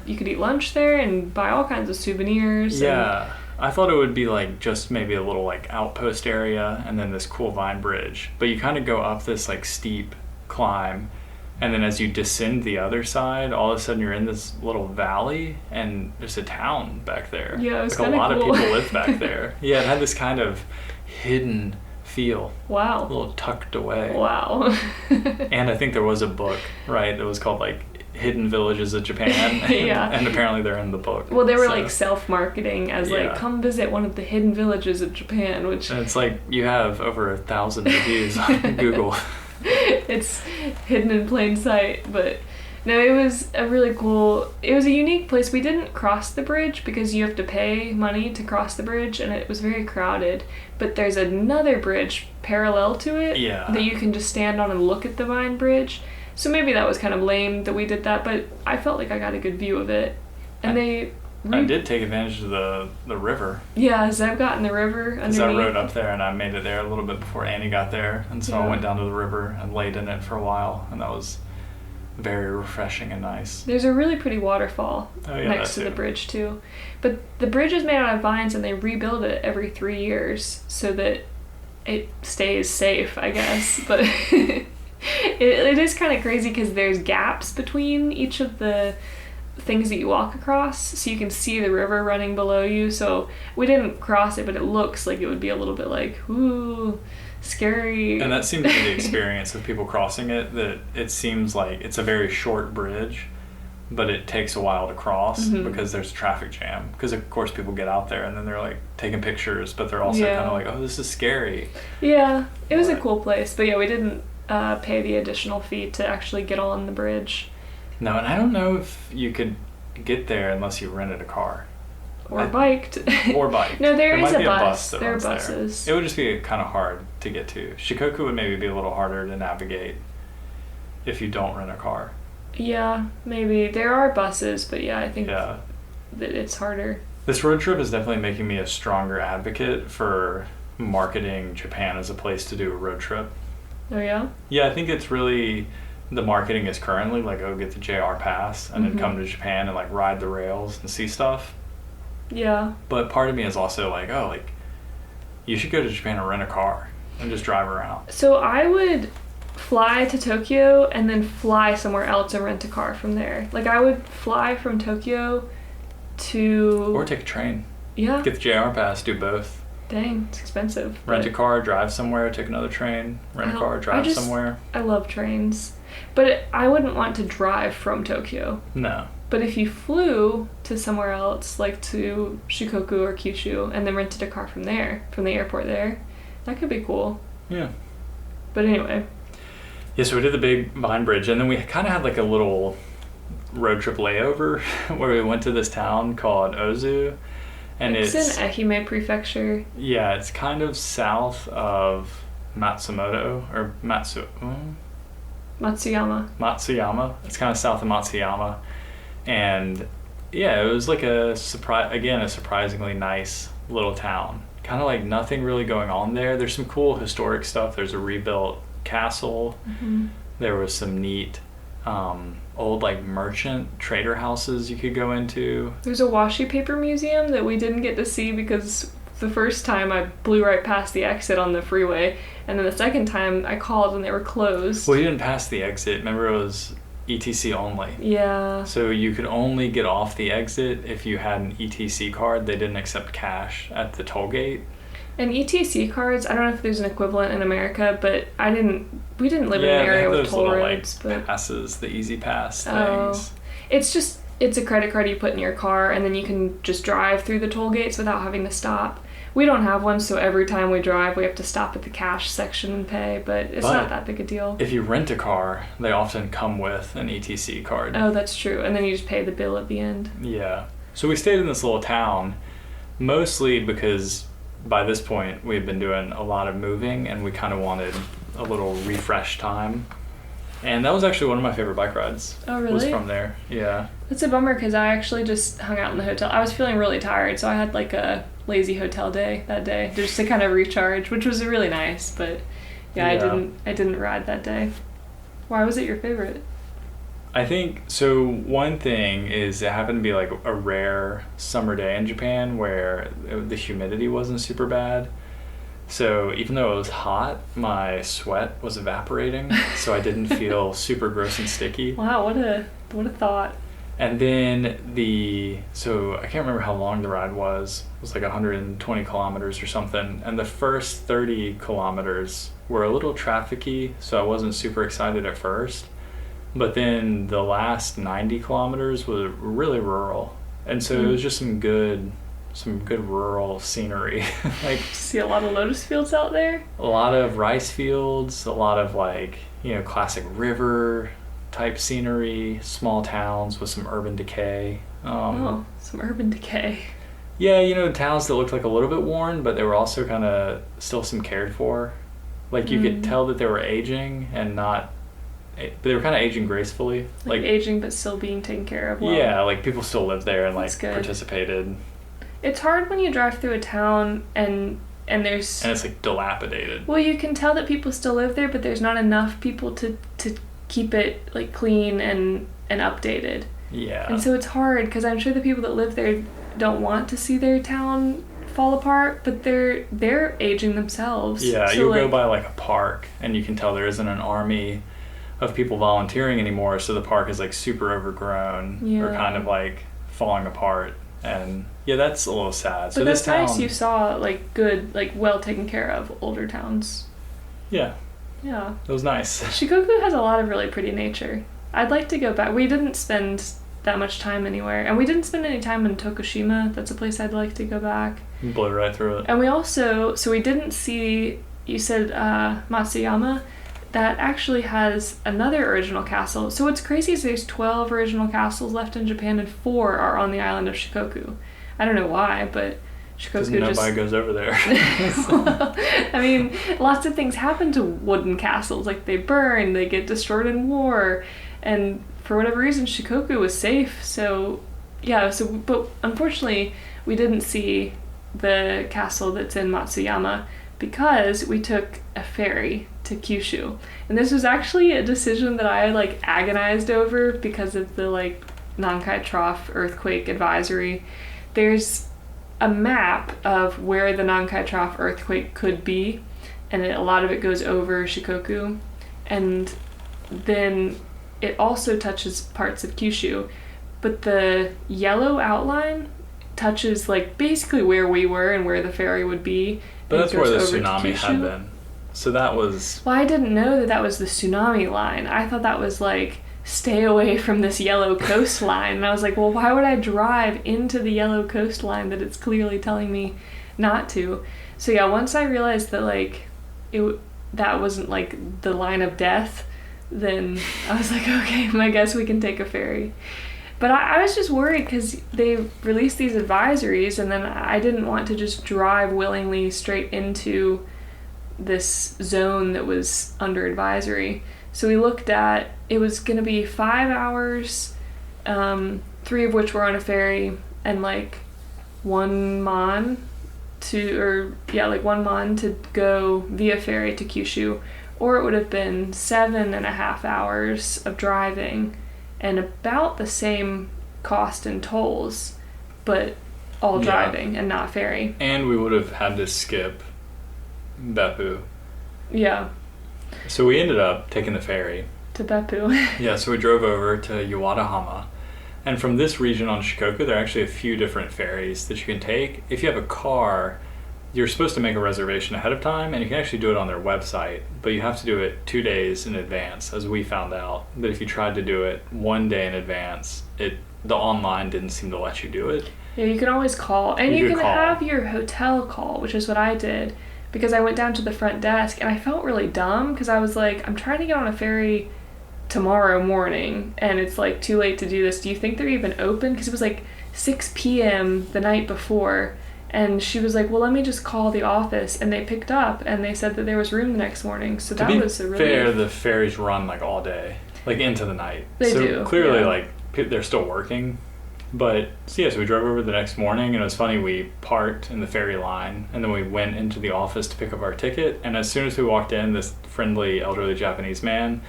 Speaker 2: you could eat lunch there and buy all kinds of souvenirs.
Speaker 1: Yeah. I thought it would be like just maybe a little like outpost area and then this cool vine bridge. But you kind of go up this like steep climb, and then as you descend the other side, all of a sudden you're in this little valley and there's a town back there.
Speaker 2: Yeah, it was
Speaker 1: like
Speaker 2: kind of
Speaker 1: cool. A lot
Speaker 2: cool.
Speaker 1: of people live back there. Yeah, it had this kind of hidden feel.
Speaker 2: Wow.
Speaker 1: A little tucked away.
Speaker 2: Wow.
Speaker 1: And I think there was a book, right, that was called like Hidden Villages of Japan.
Speaker 2: Yeah.
Speaker 1: And apparently they're in the book.
Speaker 2: Well, they were like self-marketing as
Speaker 1: Yeah.
Speaker 2: like, come visit one of the hidden villages of Japan, which...
Speaker 1: And it's like you have over 1,000 reviews on Google.
Speaker 2: It's hidden in plain sight, but no, it was a really cool... It was a unique place. We didn't cross the bridge because you have to pay money to cross the bridge, and it was very crowded. But there's another bridge parallel to it that you can just stand on and look at the Vine Bridge. So maybe that was kind of lame that we did that, but I felt like I got a good view of it. And
Speaker 1: I did take advantage of the river.
Speaker 2: Yeah, Zeb got in the river underneath.
Speaker 1: Because I rode up there and I made it there a little bit before Annie got there. And so I went down to the river and laid in it for a while. And that was very refreshing and nice.
Speaker 2: There's a really pretty waterfall next to the bridge too. But the bridge is made out of vines and they rebuild it every 3 years so that it stays safe, I guess. But it is kind of crazy because there's gaps between each of the things that you walk across, so you can see the river running below you. So we didn't cross it, but it looks like it would be a little bit like, ooh, scary.
Speaker 1: And that seems to be the experience of people crossing it, that it seems like it's a very short bridge, but it takes a while to cross because there's a traffic jam. Because of course people get out there and then they're like taking pictures, but they're also kind of like, oh, this is scary.
Speaker 2: Yeah, it was a cool place, but yeah, we didn't pay the additional fee to actually get on the bridge.
Speaker 1: No, and I don't know if you could get there unless you rented a car.
Speaker 2: Or biked.
Speaker 1: Or biked.
Speaker 2: No, there is
Speaker 1: might
Speaker 2: a
Speaker 1: be
Speaker 2: bus.
Speaker 1: that
Speaker 2: There are
Speaker 1: runs
Speaker 2: buses.
Speaker 1: There. It would just be kind of hard to get to. Shikoku would maybe be a little harder to navigate if you don't rent a car.
Speaker 2: Yeah, maybe. There are buses, but yeah, I think that it's harder.
Speaker 1: This road trip is definitely making me a stronger advocate for marketing Japan as a place to do a road trip.
Speaker 2: Oh, yeah?
Speaker 1: Yeah, I think it's really... The marketing is currently like, oh, get the JR pass and then come to Japan and like ride the rails and see stuff.
Speaker 2: Yeah.
Speaker 1: But part of me is also like, oh, like you should go to Japan and rent a car and just drive around.
Speaker 2: So I would fly to Tokyo and then fly somewhere else and rent a car from there. Like I would fly from Tokyo to...
Speaker 1: Or take a train.
Speaker 2: Yeah.
Speaker 1: Get the JR pass, do both.
Speaker 2: Dang, it's expensive.
Speaker 1: Rent a car, drive somewhere, take another train, rent a car, drive somewhere.
Speaker 2: I love trains. But I wouldn't want to drive from Tokyo.
Speaker 1: No.
Speaker 2: But if you flew to somewhere else, like to Shikoku or Kyushu, and then rented a car from there, from the airport there, that could be cool.
Speaker 1: Yeah.
Speaker 2: But anyway.
Speaker 1: Yeah, so we did the big Vine Bridge, and then we kind of had like a little road trip layover where we went to this town called Ozu. And it's
Speaker 2: in Ehime Prefecture.
Speaker 1: Yeah, it's kind of south of Matsuyama. Matsuyama. It's kind of south of Matsuyama. And yeah, it was like a surprisingly nice little town. Kind of like nothing really going on there. There's some cool historic stuff. There's a rebuilt castle. There was some neat old like merchant trader houses you could go into.
Speaker 2: There's a washi paper museum that we didn't get to see because the first time I blew right past the exit on the freeway, and then the second time I called and they were closed.
Speaker 1: Well, you didn't pass the exit. Remember, it was ETC only.
Speaker 2: Yeah.
Speaker 1: So you could only get off the exit if you had an ETC card. They didn't accept cash at the toll gate. And
Speaker 2: ETC cards, I don't know if there's an equivalent in America, but we didn't live in an area with toll roads.
Speaker 1: Like passes, the Easy Pass things.
Speaker 2: Oh, it's just It's a credit card you put in your car, and then you can just drive through the toll gates without having to stop. We don't have one, so every time we drive, we have to stop at the cash section and pay, but it's not that big a deal.
Speaker 1: If you rent a car, they often come with an ETC card.
Speaker 2: Oh, that's true. And then you just pay the bill at the end.
Speaker 1: Yeah. So we stayed in this little town, mostly because by this point we had been doing a lot of moving and we kind of wanted a little refresh time. And that was actually one of my favorite bike rides.
Speaker 2: Oh, really?
Speaker 1: Was from there. Yeah.
Speaker 2: That's a bummer because I actually just hung out in the hotel. I was feeling really tired, so I had like a lazy hotel day that day just to kind of recharge, which was really nice. But yeah. I didn't ride that day. Why was it your favorite?
Speaker 1: I think so. One thing is it happened to be like a rare summer day in Japan where the humidity wasn't super bad. So even though it was hot, my sweat was evaporating, so I didn't feel super gross and sticky.
Speaker 2: Wow, what a thought.
Speaker 1: And then so I can't remember how long the ride was. It was like 120 kilometers or something. And the first 30 kilometers were a little trafficy, so I wasn't super excited at first. But then the last 90 kilometers was really rural. And so it was just some good rural scenery. Like,
Speaker 2: see a lot of lotus fields out there?
Speaker 1: A lot of rice fields, a lot of classic river type scenery, small towns with some urban decay.
Speaker 2: Some urban decay.
Speaker 1: Yeah, towns that looked like a little bit worn, but they were also kind of still some cared for. Like you could tell that they were aging and not, but they were kind of aging gracefully.
Speaker 2: Like aging but still being taken care of well.
Speaker 1: Yeah, like people still lived there and participated.
Speaker 2: It's hard when you drive through a town and there's...
Speaker 1: And it's like dilapidated.
Speaker 2: Well, you can tell that people still live there, but there's not enough people to keep it like clean and updated.
Speaker 1: Yeah.
Speaker 2: And so it's hard because I'm sure the people that live there don't want to see their town fall apart, but they're aging themselves.
Speaker 1: Yeah,
Speaker 2: so
Speaker 1: you'll go by like a park and you can tell there isn't an army of people volunteering anymore, so the park is like super overgrown or kind of like falling apart. And yeah, that's a little sad.
Speaker 2: But
Speaker 1: so
Speaker 2: that's
Speaker 1: this town,
Speaker 2: nice you saw like good, like well taken care of older towns.
Speaker 1: Yeah.
Speaker 2: Yeah.
Speaker 1: It was nice.
Speaker 2: Shikoku has a lot of really pretty nature. I'd like to go back. We didn't spend that much time anywhere. And we didn't spend any time in Tokushima. That's a place I'd like to go back.
Speaker 1: Blew right through it.
Speaker 2: And we also, so we didn't see, you said Matsuyama. That actually has another original castle. So what's crazy is there's 12 original castles left in Japan and 4 are on the island of Shikoku. I don't know why, but Shikoku
Speaker 1: nobody goes over there.
Speaker 2: Well, I mean, lots of things happen to wooden castles. Like they burn, they get destroyed in war, and for whatever reason, Shikoku was safe. So, yeah. But unfortunately, we didn't see the castle that's in Matsuyama because we took a ferry to Kyushu. And this was actually a decision that I agonized over because of the Nankai Trough earthquake advisory. There's a map of where the Nankai Trough earthquake could be, and a lot of it goes over Shikoku, and then it also touches parts of Kyushu, but the yellow outline touches basically where we were and where the ferry would be.
Speaker 1: But that's where the tsunami had been. So that was...
Speaker 2: Well, I didn't know that was the tsunami line. I thought that was stay away from this yellow coastline. And I was like, well, why would I drive into the yellow coastline that it's clearly telling me not to? So yeah, once I realized that that wasn't the line of death, then I was like, okay, I guess we can take a ferry. But I was just worried because they released these advisories, and then I didn't want to just drive willingly straight into this zone that was under advisory. So we looked at, it was going to be 5 hours, 3 of which were on a ferry, and 1 man to go via ferry to Kyushu, or it would have been 7.5 hours of driving and about the same cost in tolls, but all driving and not ferry.
Speaker 1: And we would have had to skip Beppu.
Speaker 2: Yeah.
Speaker 1: So we ended up taking the ferry.
Speaker 2: To Beppu.
Speaker 1: Yeah, so we drove over to Yuwadahama. And from this region on Shikoku, there are actually a few different ferries that you can take. If you have a car, you're supposed to make a reservation ahead of time, and you can actually do it on their website, but you have to do it 2 days in advance, as we found out. That if you tried to do it 1 day in advance, the online didn't seem to let you do it.
Speaker 2: Yeah, you can always call. And you can have your hotel call, which is what I did, because I went down to the front desk, and I felt really dumb, because I was like, I'm trying to get on a ferry tomorrow morning, and it's like too late to do this. Do you think they're even open? Because it was like 6 p.m. the night before. And she was like, well, let me just call the office. And they picked up, and they said that there was room the next morning. So that was a relief. To be fair,
Speaker 1: the ferries run like all day, like into the night.
Speaker 2: They do.
Speaker 1: So clearly, like, they're still working. But, so we drove over the next morning, and it was funny, we parked in the ferry line, and then we went into the office to pick up our ticket. And as soon as we walked in, this friendly, elderly Japanese man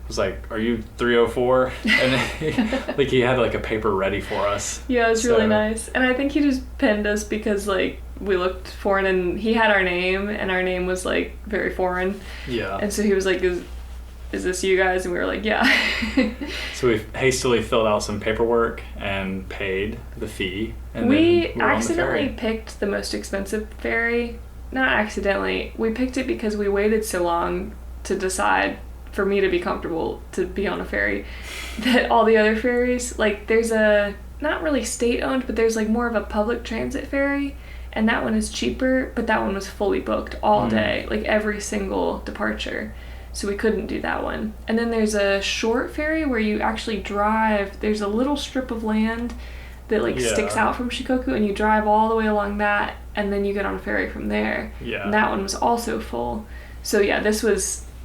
Speaker 1: was like, are you 304? And he had like a paper ready for us.
Speaker 2: Yeah, it was really nice. And I think he just pinned us because like we looked foreign, and he had our name, and our name was like very foreign.
Speaker 1: Yeah.
Speaker 2: And so he was like, is this you guys? And we were like, yeah.
Speaker 1: So we hastily filled out some paperwork and paid the fee. And
Speaker 2: we accidentally picked the most expensive ferry. Not accidentally. We picked it because we waited so long to decide for me to be comfortable to be on a ferry, that all the other ferries, like there's a, not really state owned, but there's like more of a public transit ferry, and that one is cheaper, but that one was fully booked all day, like every single departure. So we couldn't do that one. And then there's a short ferry where you actually drive, there's a little strip of land that like sticks out from Shikoku, and you drive all the way along that, and then you get on a ferry from there.
Speaker 1: Yeah.
Speaker 2: And that one was also full. So yeah,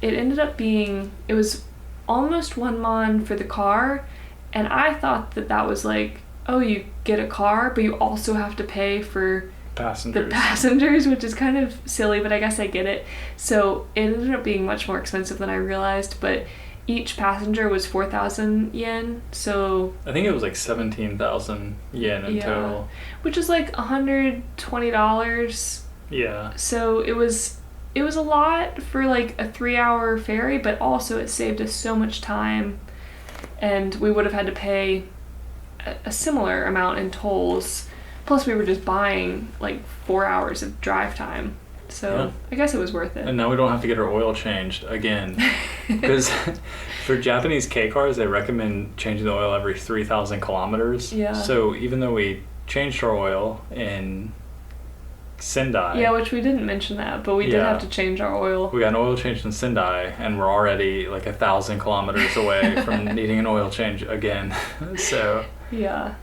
Speaker 2: it ended up being, it was almost 1 mon for the car, and I thought that was like, oh, you get a car, but you also have to pay for the passengers, which is kind of silly, but I guess I get it. So it ended up being much more expensive than I realized, but each passenger was 4,000 yen, so
Speaker 1: I think it was like 17,000 yen in total.
Speaker 2: Which is like $120.
Speaker 1: Yeah.
Speaker 2: So it was a lot for like a 3-hour ferry, but also it saved us so much time, and we would have had to pay a similar amount in tolls. Plus we were just buying like 4 hours of drive time. So I guess it was worth it.
Speaker 1: And now we don't have to get our oil changed again. Because for Japanese K cars, they recommend changing the oil every 3,000 kilometers.
Speaker 2: Yeah.
Speaker 1: So even though we changed our oil in Sendai.
Speaker 2: Yeah, which we didn't mention that, but we did have to change our oil.
Speaker 1: We got an oil change in Sendai, and we're already like 1,000 kilometers away from needing an oil change again. So.
Speaker 2: Yeah.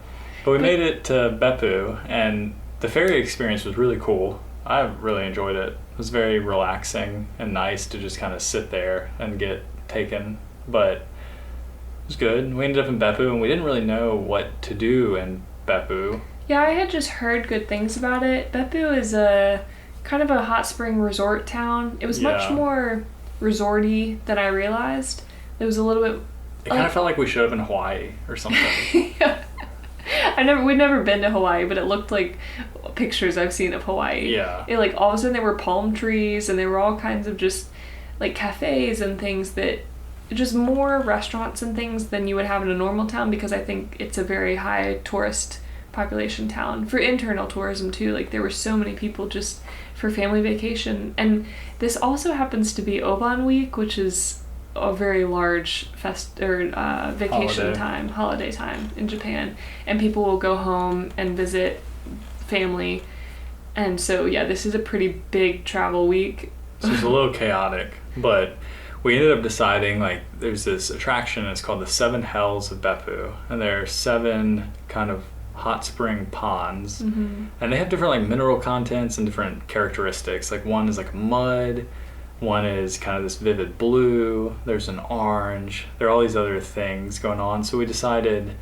Speaker 1: But we made it to Beppu, and the ferry experience was really cool. I really enjoyed it. It was very relaxing and nice to just kind of sit there and get taken, but it was good. We ended up in Beppu, and we didn't really know what to do in Beppu.
Speaker 2: Yeah, I had just heard good things about it. Beppu is a kind of a hot spring resort town. It was much more resorty than I realized. It was a little bit...
Speaker 1: It kind of felt like we showed up in Hawaii or something.
Speaker 2: Yeah. We'd never been to Hawaii, but it looked like pictures I've seen of Hawaii.
Speaker 1: Yeah.
Speaker 2: It like all of a sudden there were palm trees, and there were all kinds of just like cafes and things, that just more restaurants and things than you would have in a normal town, because I think it's a very high tourist population town for internal tourism too. Like there were so many people just for family vacation, and this also happens to be Oban week, which is a very large vacation holiday time in Japan, and people will go home and visit family, and so this is a pretty big travel week.
Speaker 1: So it's a little chaotic, but we ended up deciding, like, there's this attraction, it's called the 7 Hells of Beppu, and there are 7 kind of hot spring ponds, and they have different like mineral contents and different characteristics. Like one is like mud, one is kind of this vivid blue, there's an orange, there are all these other things going on. So we decided,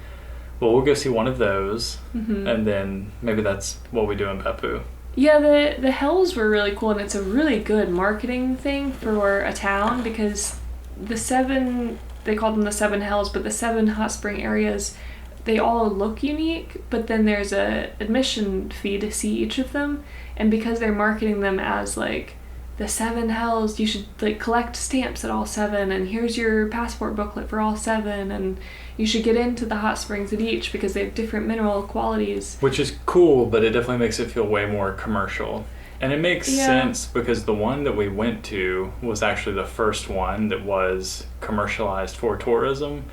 Speaker 1: well, we'll go see one of those, and then maybe that's what we do in Beppu.
Speaker 2: Yeah, the Hells were really cool, and it's a really good marketing thing for a town, because the 7, they called them the 7 Hells, but the 7 hot spring areas, they all look unique, but then there's a admission fee to see each of them, and because they're marketing them as like the 7 Hells, you should like collect stamps at all 7, and here's your passport booklet for all 7, and you should get into the hot springs at each because they have different mineral qualities.
Speaker 1: Which is cool, but it definitely makes it feel way more commercial. And it makes
Speaker 2: Yeah.
Speaker 1: sense because the one that we went to was actually the first one that was commercialized for tourism.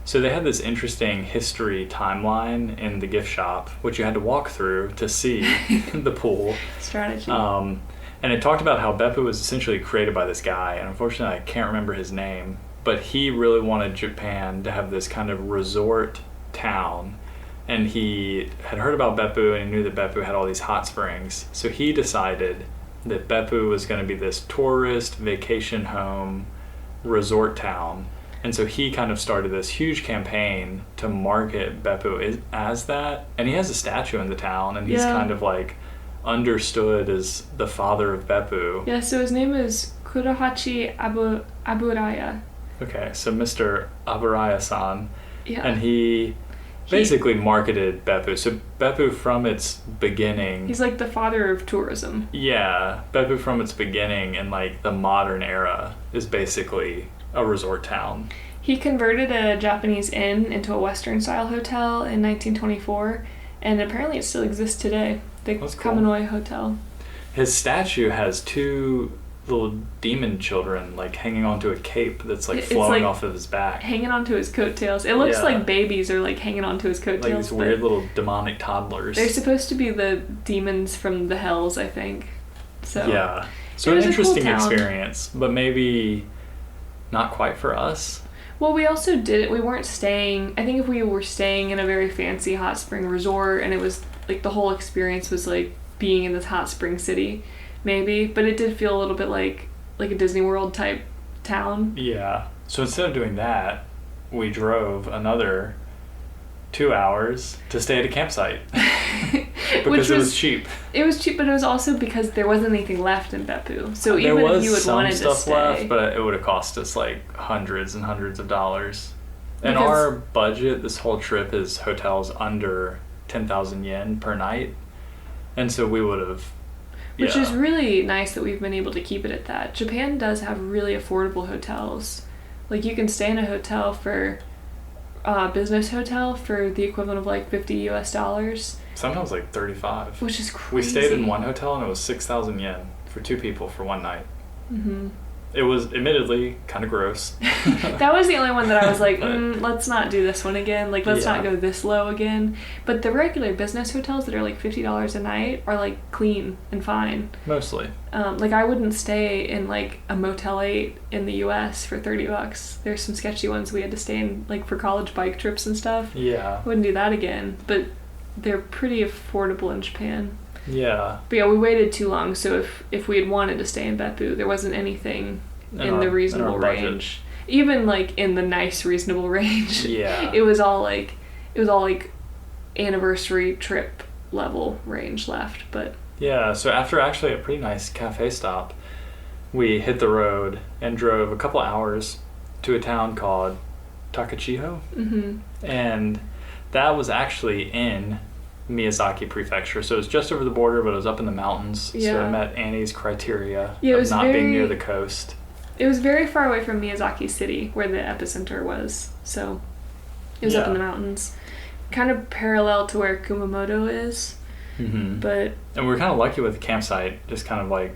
Speaker 1: So they had this interesting history timeline in the gift shop, which you had to walk through to see the pool.
Speaker 2: Strategy.
Speaker 1: And it talked about how Beppu was essentially created by this guy, and unfortunately I can't remember his name, but he really wanted Japan to have this kind of resort town. And he had heard about Beppu, and he knew that Beppu had all these hot springs. So he decided that Beppu was going to be this tourist vacation home resort town. And so he kind of started this huge campaign to market Beppu as that. And he has a statue in the town, and he's kind of like understood as the father of Beppu.
Speaker 2: Yeah, so his name is Kurohachi Aburaya.
Speaker 1: Okay, so Mr. Aburaya-san.
Speaker 2: Yeah.
Speaker 1: And he basically marketed Beppu. So Beppu from its beginning...
Speaker 2: He's like the father of tourism.
Speaker 1: Yeah, Beppu from its beginning in like the modern era is basically a resort town.
Speaker 2: He converted a Japanese inn into a Western-style hotel in 1924, and apparently it still exists today. The
Speaker 1: That's cool.
Speaker 2: Kaminoi Hotel.
Speaker 1: His statue has two little demon children like hanging onto a cape that's like
Speaker 2: It's
Speaker 1: flowing
Speaker 2: like
Speaker 1: off of his back.
Speaker 2: Hanging onto his coattails. It looks
Speaker 1: Yeah.
Speaker 2: like babies are like hanging onto his coattails.
Speaker 1: Like these
Speaker 2: but
Speaker 1: weird little demonic toddlers.
Speaker 2: They're supposed to be the demons from the Hells, I think. So
Speaker 1: Yeah. So
Speaker 2: It
Speaker 1: an
Speaker 2: was a cool
Speaker 1: interesting
Speaker 2: town.
Speaker 1: experience, but maybe not quite for us.
Speaker 2: Well, we also we weren't staying, I think if we were staying in a very fancy hot spring resort and it was like the whole experience was like being in this hot spring city, maybe, but it did feel a little bit like a Disney World type town.
Speaker 1: Yeah. So instead of doing that, we drove another 2 hours to stay at a campsite because it was cheap.
Speaker 2: It was cheap, but it was also because there wasn't anything left in Beppu. So
Speaker 1: There
Speaker 2: even
Speaker 1: was
Speaker 2: if you had
Speaker 1: some
Speaker 2: wanted to
Speaker 1: stuff
Speaker 2: stay,
Speaker 1: left, but it would have cost us like hundreds and hundreds of dollars. And
Speaker 2: Because-
Speaker 1: our budget this whole trip is hotels under 10,000 yen per night. And so we would have...
Speaker 2: which is really nice that we've been able to keep it at that. Japan does have really affordable hotels. Like you can stay in a hotel for business hotel for the equivalent of like $50 US,
Speaker 1: Sometimes like 35.
Speaker 2: which is crazy.
Speaker 1: We stayed in one hotel and it was 6,000 yen for 2 people for one night.
Speaker 2: Mm-hmm.
Speaker 1: It was admittedly kind of gross.
Speaker 2: That was the only one that I was like, let's not do this one again. Like, let's not
Speaker 1: Yeah.
Speaker 2: go this low again. But the regular business hotels that are like $50 a night are like clean and fine.
Speaker 1: Mostly.
Speaker 2: Like I wouldn't stay in like a Motel 8 in the US for $30. There's some sketchy ones we had to stay in like for college bike trips and stuff.
Speaker 1: Yeah.
Speaker 2: I wouldn't do that again, but they're pretty affordable in Japan.
Speaker 1: Yeah.
Speaker 2: But yeah, we waited too long, so if we had wanted to stay in Beppu, there wasn't anything in the reasonable
Speaker 1: budget.
Speaker 2: range. Even like in the nice reasonable range.
Speaker 1: Yeah.
Speaker 2: It was all like anniversary trip level range left, but
Speaker 1: Yeah, so after actually a pretty nice cafe stop, we hit the road and drove a couple hours to a town called Takachiho.
Speaker 2: mhm.
Speaker 1: And that was actually in Miyazaki Prefecture. So it was just over the border, but it was up in the mountains. So
Speaker 2: Yeah.
Speaker 1: it met Annie's criteria
Speaker 2: Yeah, it
Speaker 1: of
Speaker 2: was
Speaker 1: not being near
Speaker 2: very-
Speaker 1: the coast.
Speaker 2: It was very far away from Miyazaki City, where the epicenter was. So it was up in
Speaker 1: Yeah.
Speaker 2: the mountains, kind of parallel to where Kumamoto is.
Speaker 1: Mm-hmm.
Speaker 2: But
Speaker 1: And we were kind of lucky with the campsite, just kind of like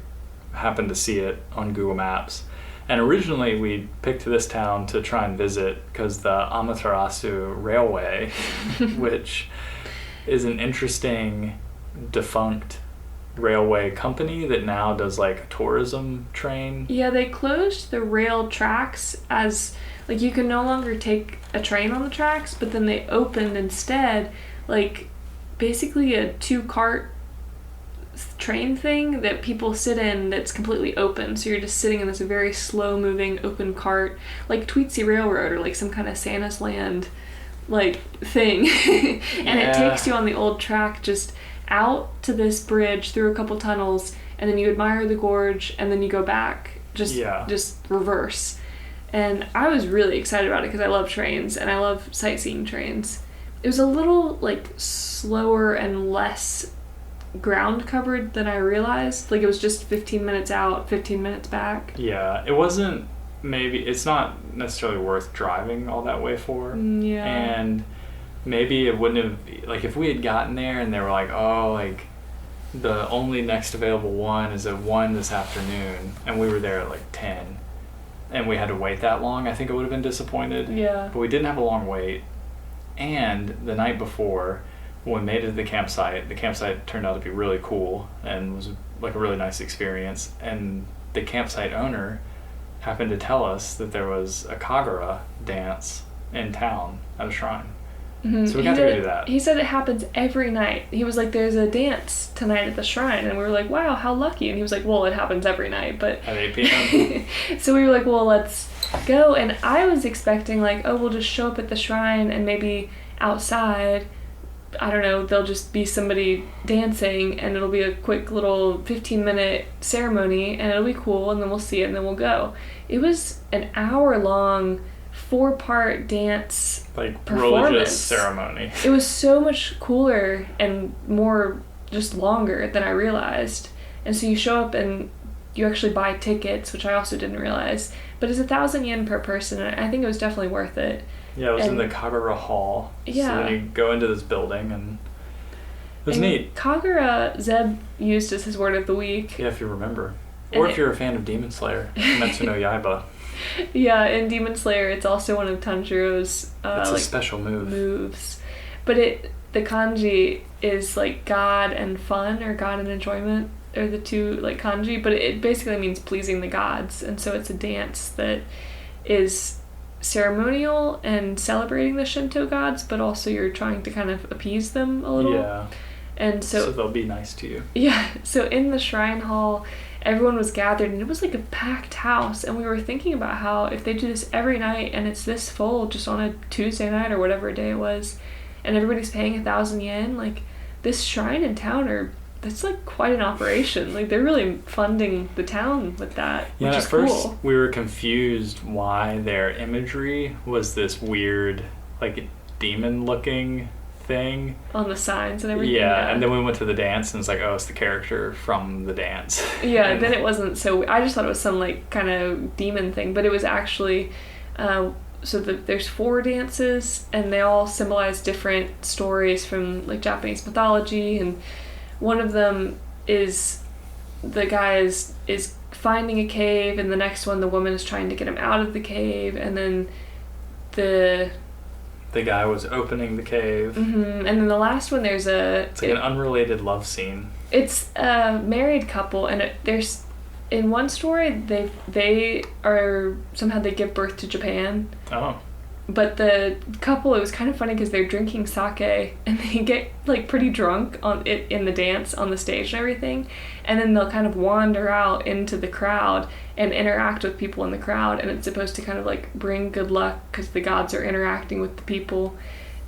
Speaker 1: happened to see it on Google Maps. And originally we picked this town to try and visit because the Amaterasu Railway, which is an interesting defunct railway company that now does like a tourism train.
Speaker 2: yeah, they closed the rail tracks as like you can no longer take a train on the tracks, but then they opened instead like basically a 2-cart train thing that people sit in that's completely open. So you're just sitting in this very slow moving open cart, like Tweetsie Railroad or like some kind of Santa's Land like thing. And it takes you on the old track just out to this bridge through a couple tunnels, and then you admire the gorge, and then you go back just reverse. And I was really excited about it because I love trains and I love sightseeing trains. It was a little like slower and less ground covered than I realized. Like it was just 15 minutes out, 15 minutes back.
Speaker 1: Yeah, it wasn't it's not necessarily worth driving all that way for.
Speaker 2: Yeah.
Speaker 1: And maybe it wouldn't have, like if we had gotten there and they were like, oh, like The only next available one is at 1 this afternoon, and we were there at like 10. And we had to wait that long. I think I would have been disappointed.
Speaker 2: Yeah.
Speaker 1: But we didn't have a long wait. And the night before, when we made it to the campsite turned out to be really cool and was like a really nice experience. And the campsite owner happened to tell us that there was a Kagura dance in town at a shrine.
Speaker 2: Mm-hmm.
Speaker 1: So we got to go do that.
Speaker 2: He said it happens every night. He was like, there's a dance tonight at the shrine. And we were like, wow, how lucky. And he was like, well, it happens every night. But
Speaker 1: at 8 p.m.
Speaker 2: So we were like, well, let's go. And I was expecting like, oh, we'll just show up at the shrine and maybe outside, I don't know, there'll just be somebody dancing and it'll be a quick little 15-minute ceremony and it'll be cool and then we'll see it and then we'll go. It was an hour-long 4-part dance,
Speaker 1: like religious ceremony.
Speaker 2: It was so much cooler and more just longer than I realized. And so you show up and you actually buy tickets, which I also didn't realize. But it's 1,000 yen per person, and I think it was definitely worth it.
Speaker 1: Yeah, it was in the Kagura Hall.
Speaker 2: Yeah.
Speaker 1: So then you go into this building, and it was neat.
Speaker 2: Kagura, Zeb used as his word of the week.
Speaker 1: Yeah, if you remember. Or if you're a fan of Demon Slayer, Kimetsu no Yaiba.
Speaker 2: Yeah, in Demon Slayer, it's also one of Tanjiro's
Speaker 1: it's a special moves.
Speaker 2: But the kanji is like God and fun, or God and enjoyment, are the two like kanji, but it basically means pleasing the gods, and so it's a dance that is ceremonial and celebrating the Shinto gods, but also you're trying to kind of appease them a little.
Speaker 1: Yeah.
Speaker 2: And so
Speaker 1: they'll be nice to you.
Speaker 2: Yeah. So in the shrine hall, everyone was gathered and it was like a packed house, and we were thinking about how if they do this every night and it's this full just on a Tuesday night or whatever day it was, and everybody's paying 1,000 yen, like this shrine in town that's like quite an operation. Like they're really funding the town with that, which is cool.
Speaker 1: At first we were confused why their imagery was this weird, like demon looking thing
Speaker 2: on the signs and everything.
Speaker 1: Yeah, and then we went to the dance and it's like, oh, it's the character from the dance.
Speaker 2: Yeah, then it wasn't so. I just thought it was some like kind of demon thing, but it was actually. There's 4 dances and they all symbolize different stories from like Japanese mythology, and one of them is the guy is finding a cave, and the next one the woman is trying to get him out of the cave, and then the
Speaker 1: guy was opening the cave.
Speaker 2: Mm-hmm. And then the last one it's
Speaker 1: like an unrelated love scene.
Speaker 2: It's a married couple, and there's in one story they are somehow they give birth to Japan.
Speaker 1: Oh.
Speaker 2: But the couple, it was kind of funny because they're drinking sake and they get like pretty drunk on it in the dance on the stage and everything, and then they'll kind of wander out into the crowd and interact with people in the crowd, and it's supposed to kind of like bring good luck because the gods are interacting with the people.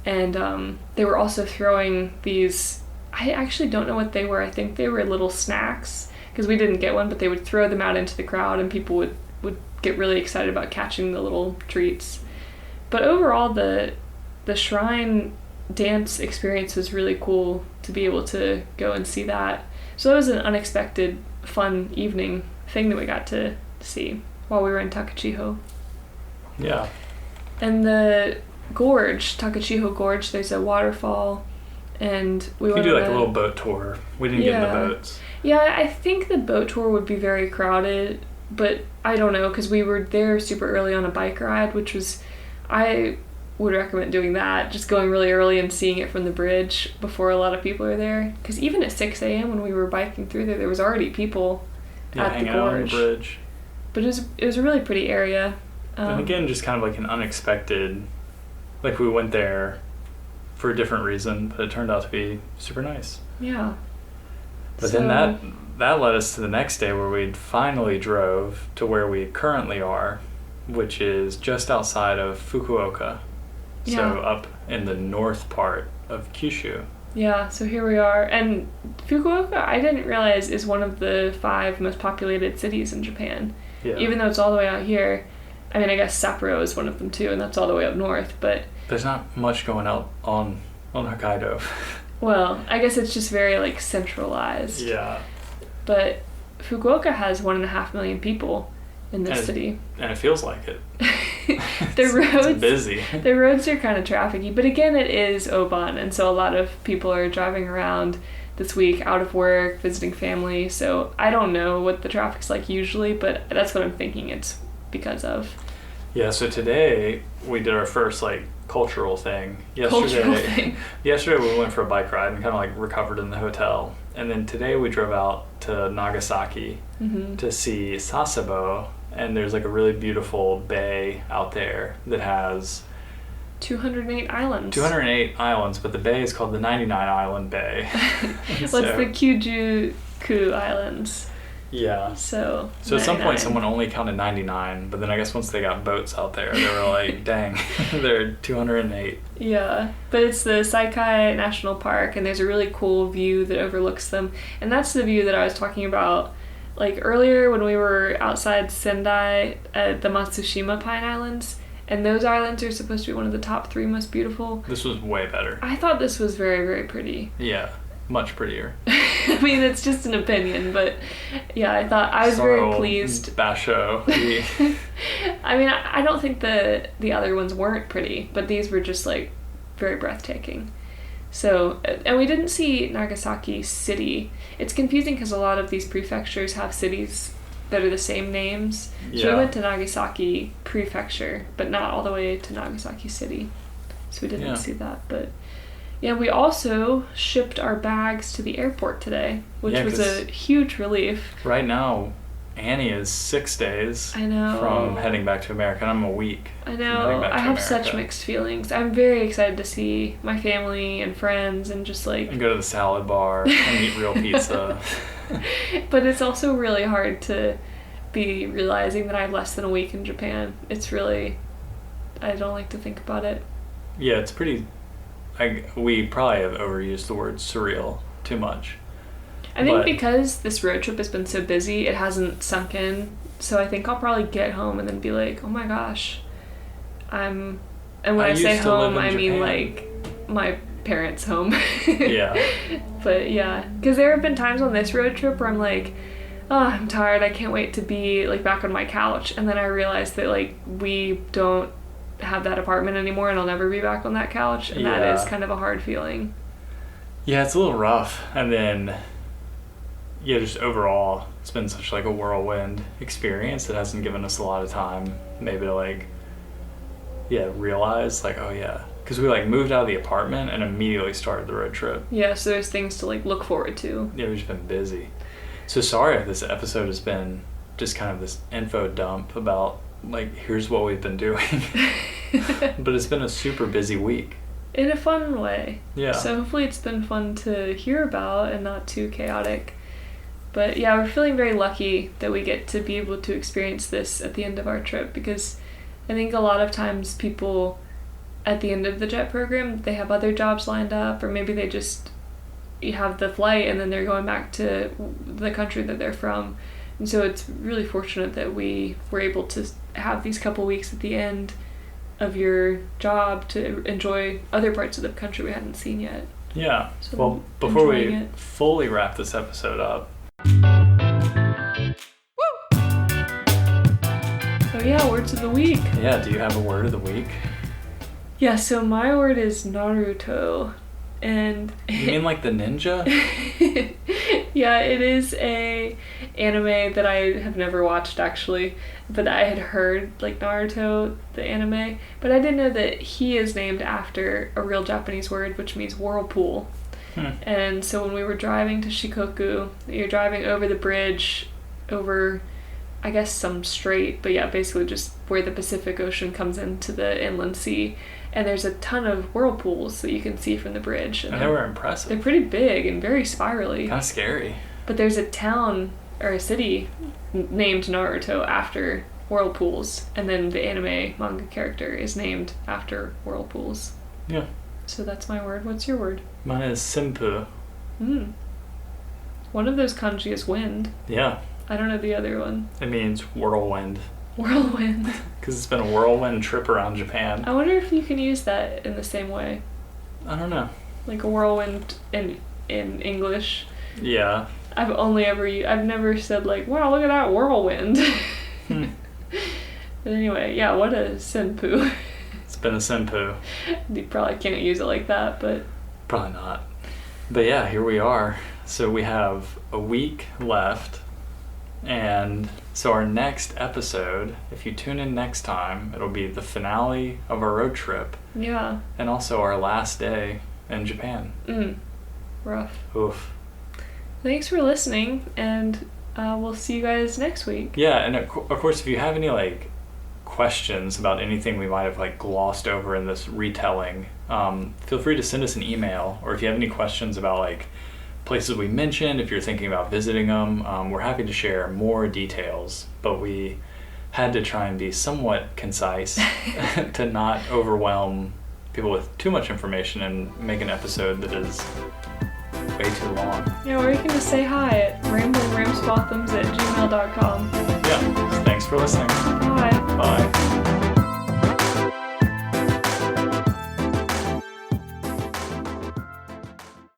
Speaker 2: And they were also throwing these, I actually don't know what they were. I think they were little snacks because we didn't get one, but they would throw them out into the crowd and people would get really excited about catching the little treats. But overall, the shrine dance experience was really cool to be able to go and see that. So that was an unexpected, fun evening thing that we got to see while we were in Takachiho.
Speaker 1: Yeah. And
Speaker 2: the gorge, Takachiho Gorge, there's a waterfall, and we went
Speaker 1: do like a little boat tour. We didn't get in the boats.
Speaker 2: Yeah, I think the boat tour would be very crowded, but I don't know, because we were there super early on a bike ride, which was... I would recommend doing that, just going really early and seeing it from the bridge before a lot of people are there. Because even at 6 a.m. when we were biking through there was already people at the gorge.
Speaker 1: Out on the bridge.
Speaker 2: But it was a really pretty area.
Speaker 1: And again, just kind of like an unexpected, like we went there for a different reason, but it turned out to be super nice.
Speaker 2: Yeah.
Speaker 1: But then that led us to the next day where we finally drove to where we currently are, which is just outside of Fukuoka.
Speaker 2: Yeah.
Speaker 1: So up in the north part of Kyushu.
Speaker 2: Yeah, so here we are. And Fukuoka, I didn't realize, is one of the 5 most populated cities in Japan.
Speaker 1: Yeah.
Speaker 2: Even though it's all the way out here. I mean, I guess Sapporo is one of them too, and that's all the way up north, but...
Speaker 1: There's not much going out on Hokkaido.
Speaker 2: Well, I guess it's just very, like, centralized.
Speaker 1: Yeah.
Speaker 2: But Fukuoka has 1.5 million people in this city.
Speaker 1: And it feels like it.
Speaker 2: It's
Speaker 1: busy.
Speaker 2: The roads are kind of trafficy, but again, it is Oban, and so a lot of people are driving around this week, out of work, visiting family. So I don't know what the traffic's like usually, but that's what I'm thinking it's because of.
Speaker 1: Yeah, so today we did our first like cultural thing.
Speaker 2: Yesterday
Speaker 1: we went for a bike ride and kind of like recovered in the hotel. And then today we drove out to Nagasaki to see Sasebo, and there's like a really beautiful bay out there that has
Speaker 2: 208 islands.
Speaker 1: 208 islands, but the bay is called the 99 Island Bay.
Speaker 2: What's the Kyushu Islands?
Speaker 1: Yeah.
Speaker 2: So
Speaker 1: at some point someone only counted 99, but then I guess once they got boats out there, they were like, dang, there are 208.
Speaker 2: Yeah, but it's the Saikai National Park, and there's a really cool view that overlooks them. And that's the view that I was talking about like earlier when we were outside Sendai at the Matsushima Pine Islands. And those islands are supposed to be one of the top 3 most beautiful.
Speaker 1: This was way better.
Speaker 2: I thought this was very, very pretty.
Speaker 1: Yeah, much prettier.
Speaker 2: I mean, it's just an opinion, but yeah, I was very pleased.
Speaker 1: Basho.
Speaker 2: I mean, I don't think the other ones weren't pretty, but these were just like very breathtaking. So, and we didn't see Nagasaki City. It's confusing because a lot of these prefectures have cities that are the same names. So we went to Nagasaki Prefecture, but not all the way to Nagasaki City. So we didn't see that. But yeah, we also shipped our bags to the airport today, which was a huge relief.
Speaker 1: Right now, Annie is 6 days from heading back to America, and I'm a week.
Speaker 2: I know. I have such mixed feelings. I'm very excited to see my family and friends and just like...
Speaker 1: And go to the salad bar and eat real pizza.
Speaker 2: But it's also really hard to be realizing that I have less than a week in Japan. It's really... I don't like to think about it.
Speaker 1: Yeah, it's pretty... we probably have overused the word surreal too much.
Speaker 2: I think because this road trip has been so busy, it hasn't sunk in. So I think I'll probably get home and then be like, oh my gosh, and when I say home, I mean like my parents' home.
Speaker 1: Yeah.
Speaker 2: But yeah, because there have been times on this road trip where I'm like, oh, I'm tired, I can't wait to be like back on my couch. And then I realize that like we don't have that apartment anymore and I'll never be back on that couch. And that is kind of a hard feeling.
Speaker 1: Yeah, it's a little rough. And then... yeah, just overall, it's been such like a whirlwind experience that hasn't given us a lot of time maybe to like, realize like, oh yeah, because we like moved out of the apartment and immediately started the road trip.
Speaker 2: Yeah, so there's things to like look forward to.
Speaker 1: Yeah, we've just been busy. So sorry if this episode has been just kind of this info dump about like, here's what we've been doing. But it's been a super busy week.
Speaker 2: In a fun way.
Speaker 1: Yeah.
Speaker 2: So hopefully it's been fun to hear about and not too chaotic. But yeah, we're feeling very lucky that we get to be able to experience this at the end of our trip, because I think a lot of times people at the end of the JET program, they have other jobs lined up, or maybe they just have the flight and then they're going back to the country that they're from. And so it's really fortunate that we were able to have these couple weeks at the end of your job to enjoy other parts of the country we hadn't seen yet.
Speaker 1: Yeah.
Speaker 2: So
Speaker 1: well, before we fully wrap this episode up,
Speaker 2: oh yeah, words of the week.
Speaker 1: Yeah, do you have a word of the week?
Speaker 2: Yeah, so my word is Naruto. And
Speaker 1: you mean like the ninja?
Speaker 2: Yeah, it is a anime that I have never watched actually, but I had heard like Naruto, the anime, but I didn't know that he is named after a real Japanese word which means whirlpool. And so when we were driving to Shikoku, you're driving over the bridge over, I guess, some strait, but yeah, basically just where the Pacific Ocean comes into the inland sea, and there's a ton of whirlpools that you can see from the bridge.
Speaker 1: And they were impressive.
Speaker 2: They're pretty big and very spirally.
Speaker 1: Kind of scary.
Speaker 2: But there's a town, or a city, named Naruto after whirlpools, and then the anime manga character is named after whirlpools.
Speaker 1: Yeah.
Speaker 2: So that's my word. What's your word?
Speaker 1: Mine is senpu.
Speaker 2: One of those kanji is wind.
Speaker 1: Yeah.
Speaker 2: I don't know the other one.
Speaker 1: It means whirlwind.
Speaker 2: Whirlwind.
Speaker 1: Because it's been a whirlwind trip around Japan.
Speaker 2: I wonder if you can use that in the same way.
Speaker 1: I don't know.
Speaker 2: Like a whirlwind in English.
Speaker 1: Yeah.
Speaker 2: I've never said like, wow, look at that whirlwind. But anyway, yeah, what a senpu.
Speaker 1: It's been a senpu.
Speaker 2: You probably can't use it like that, but...
Speaker 1: Probably not. But yeah, here we are. So we have a week left. And so our next episode, if you tune in next time, it'll be the finale of our road trip.
Speaker 2: Yeah.
Speaker 1: And also our last day in Japan.
Speaker 2: Rough.
Speaker 1: Oof.
Speaker 2: Thanks for listening, and we'll see you guys next week.
Speaker 1: Yeah, and of course, if you have any like questions about anything we might have like glossed over in this retelling, feel free to send us an email, or if you have any questions about like places we mentioned, if you're thinking about visiting them, we're happy to share more details, but we had to try and be somewhat concise to not overwhelm people with too much information and make an episode that is way too long.
Speaker 2: Yeah, or you can just say hi at ramblingramsbottoms@gmail.com.
Speaker 1: Yeah, thanks for listening.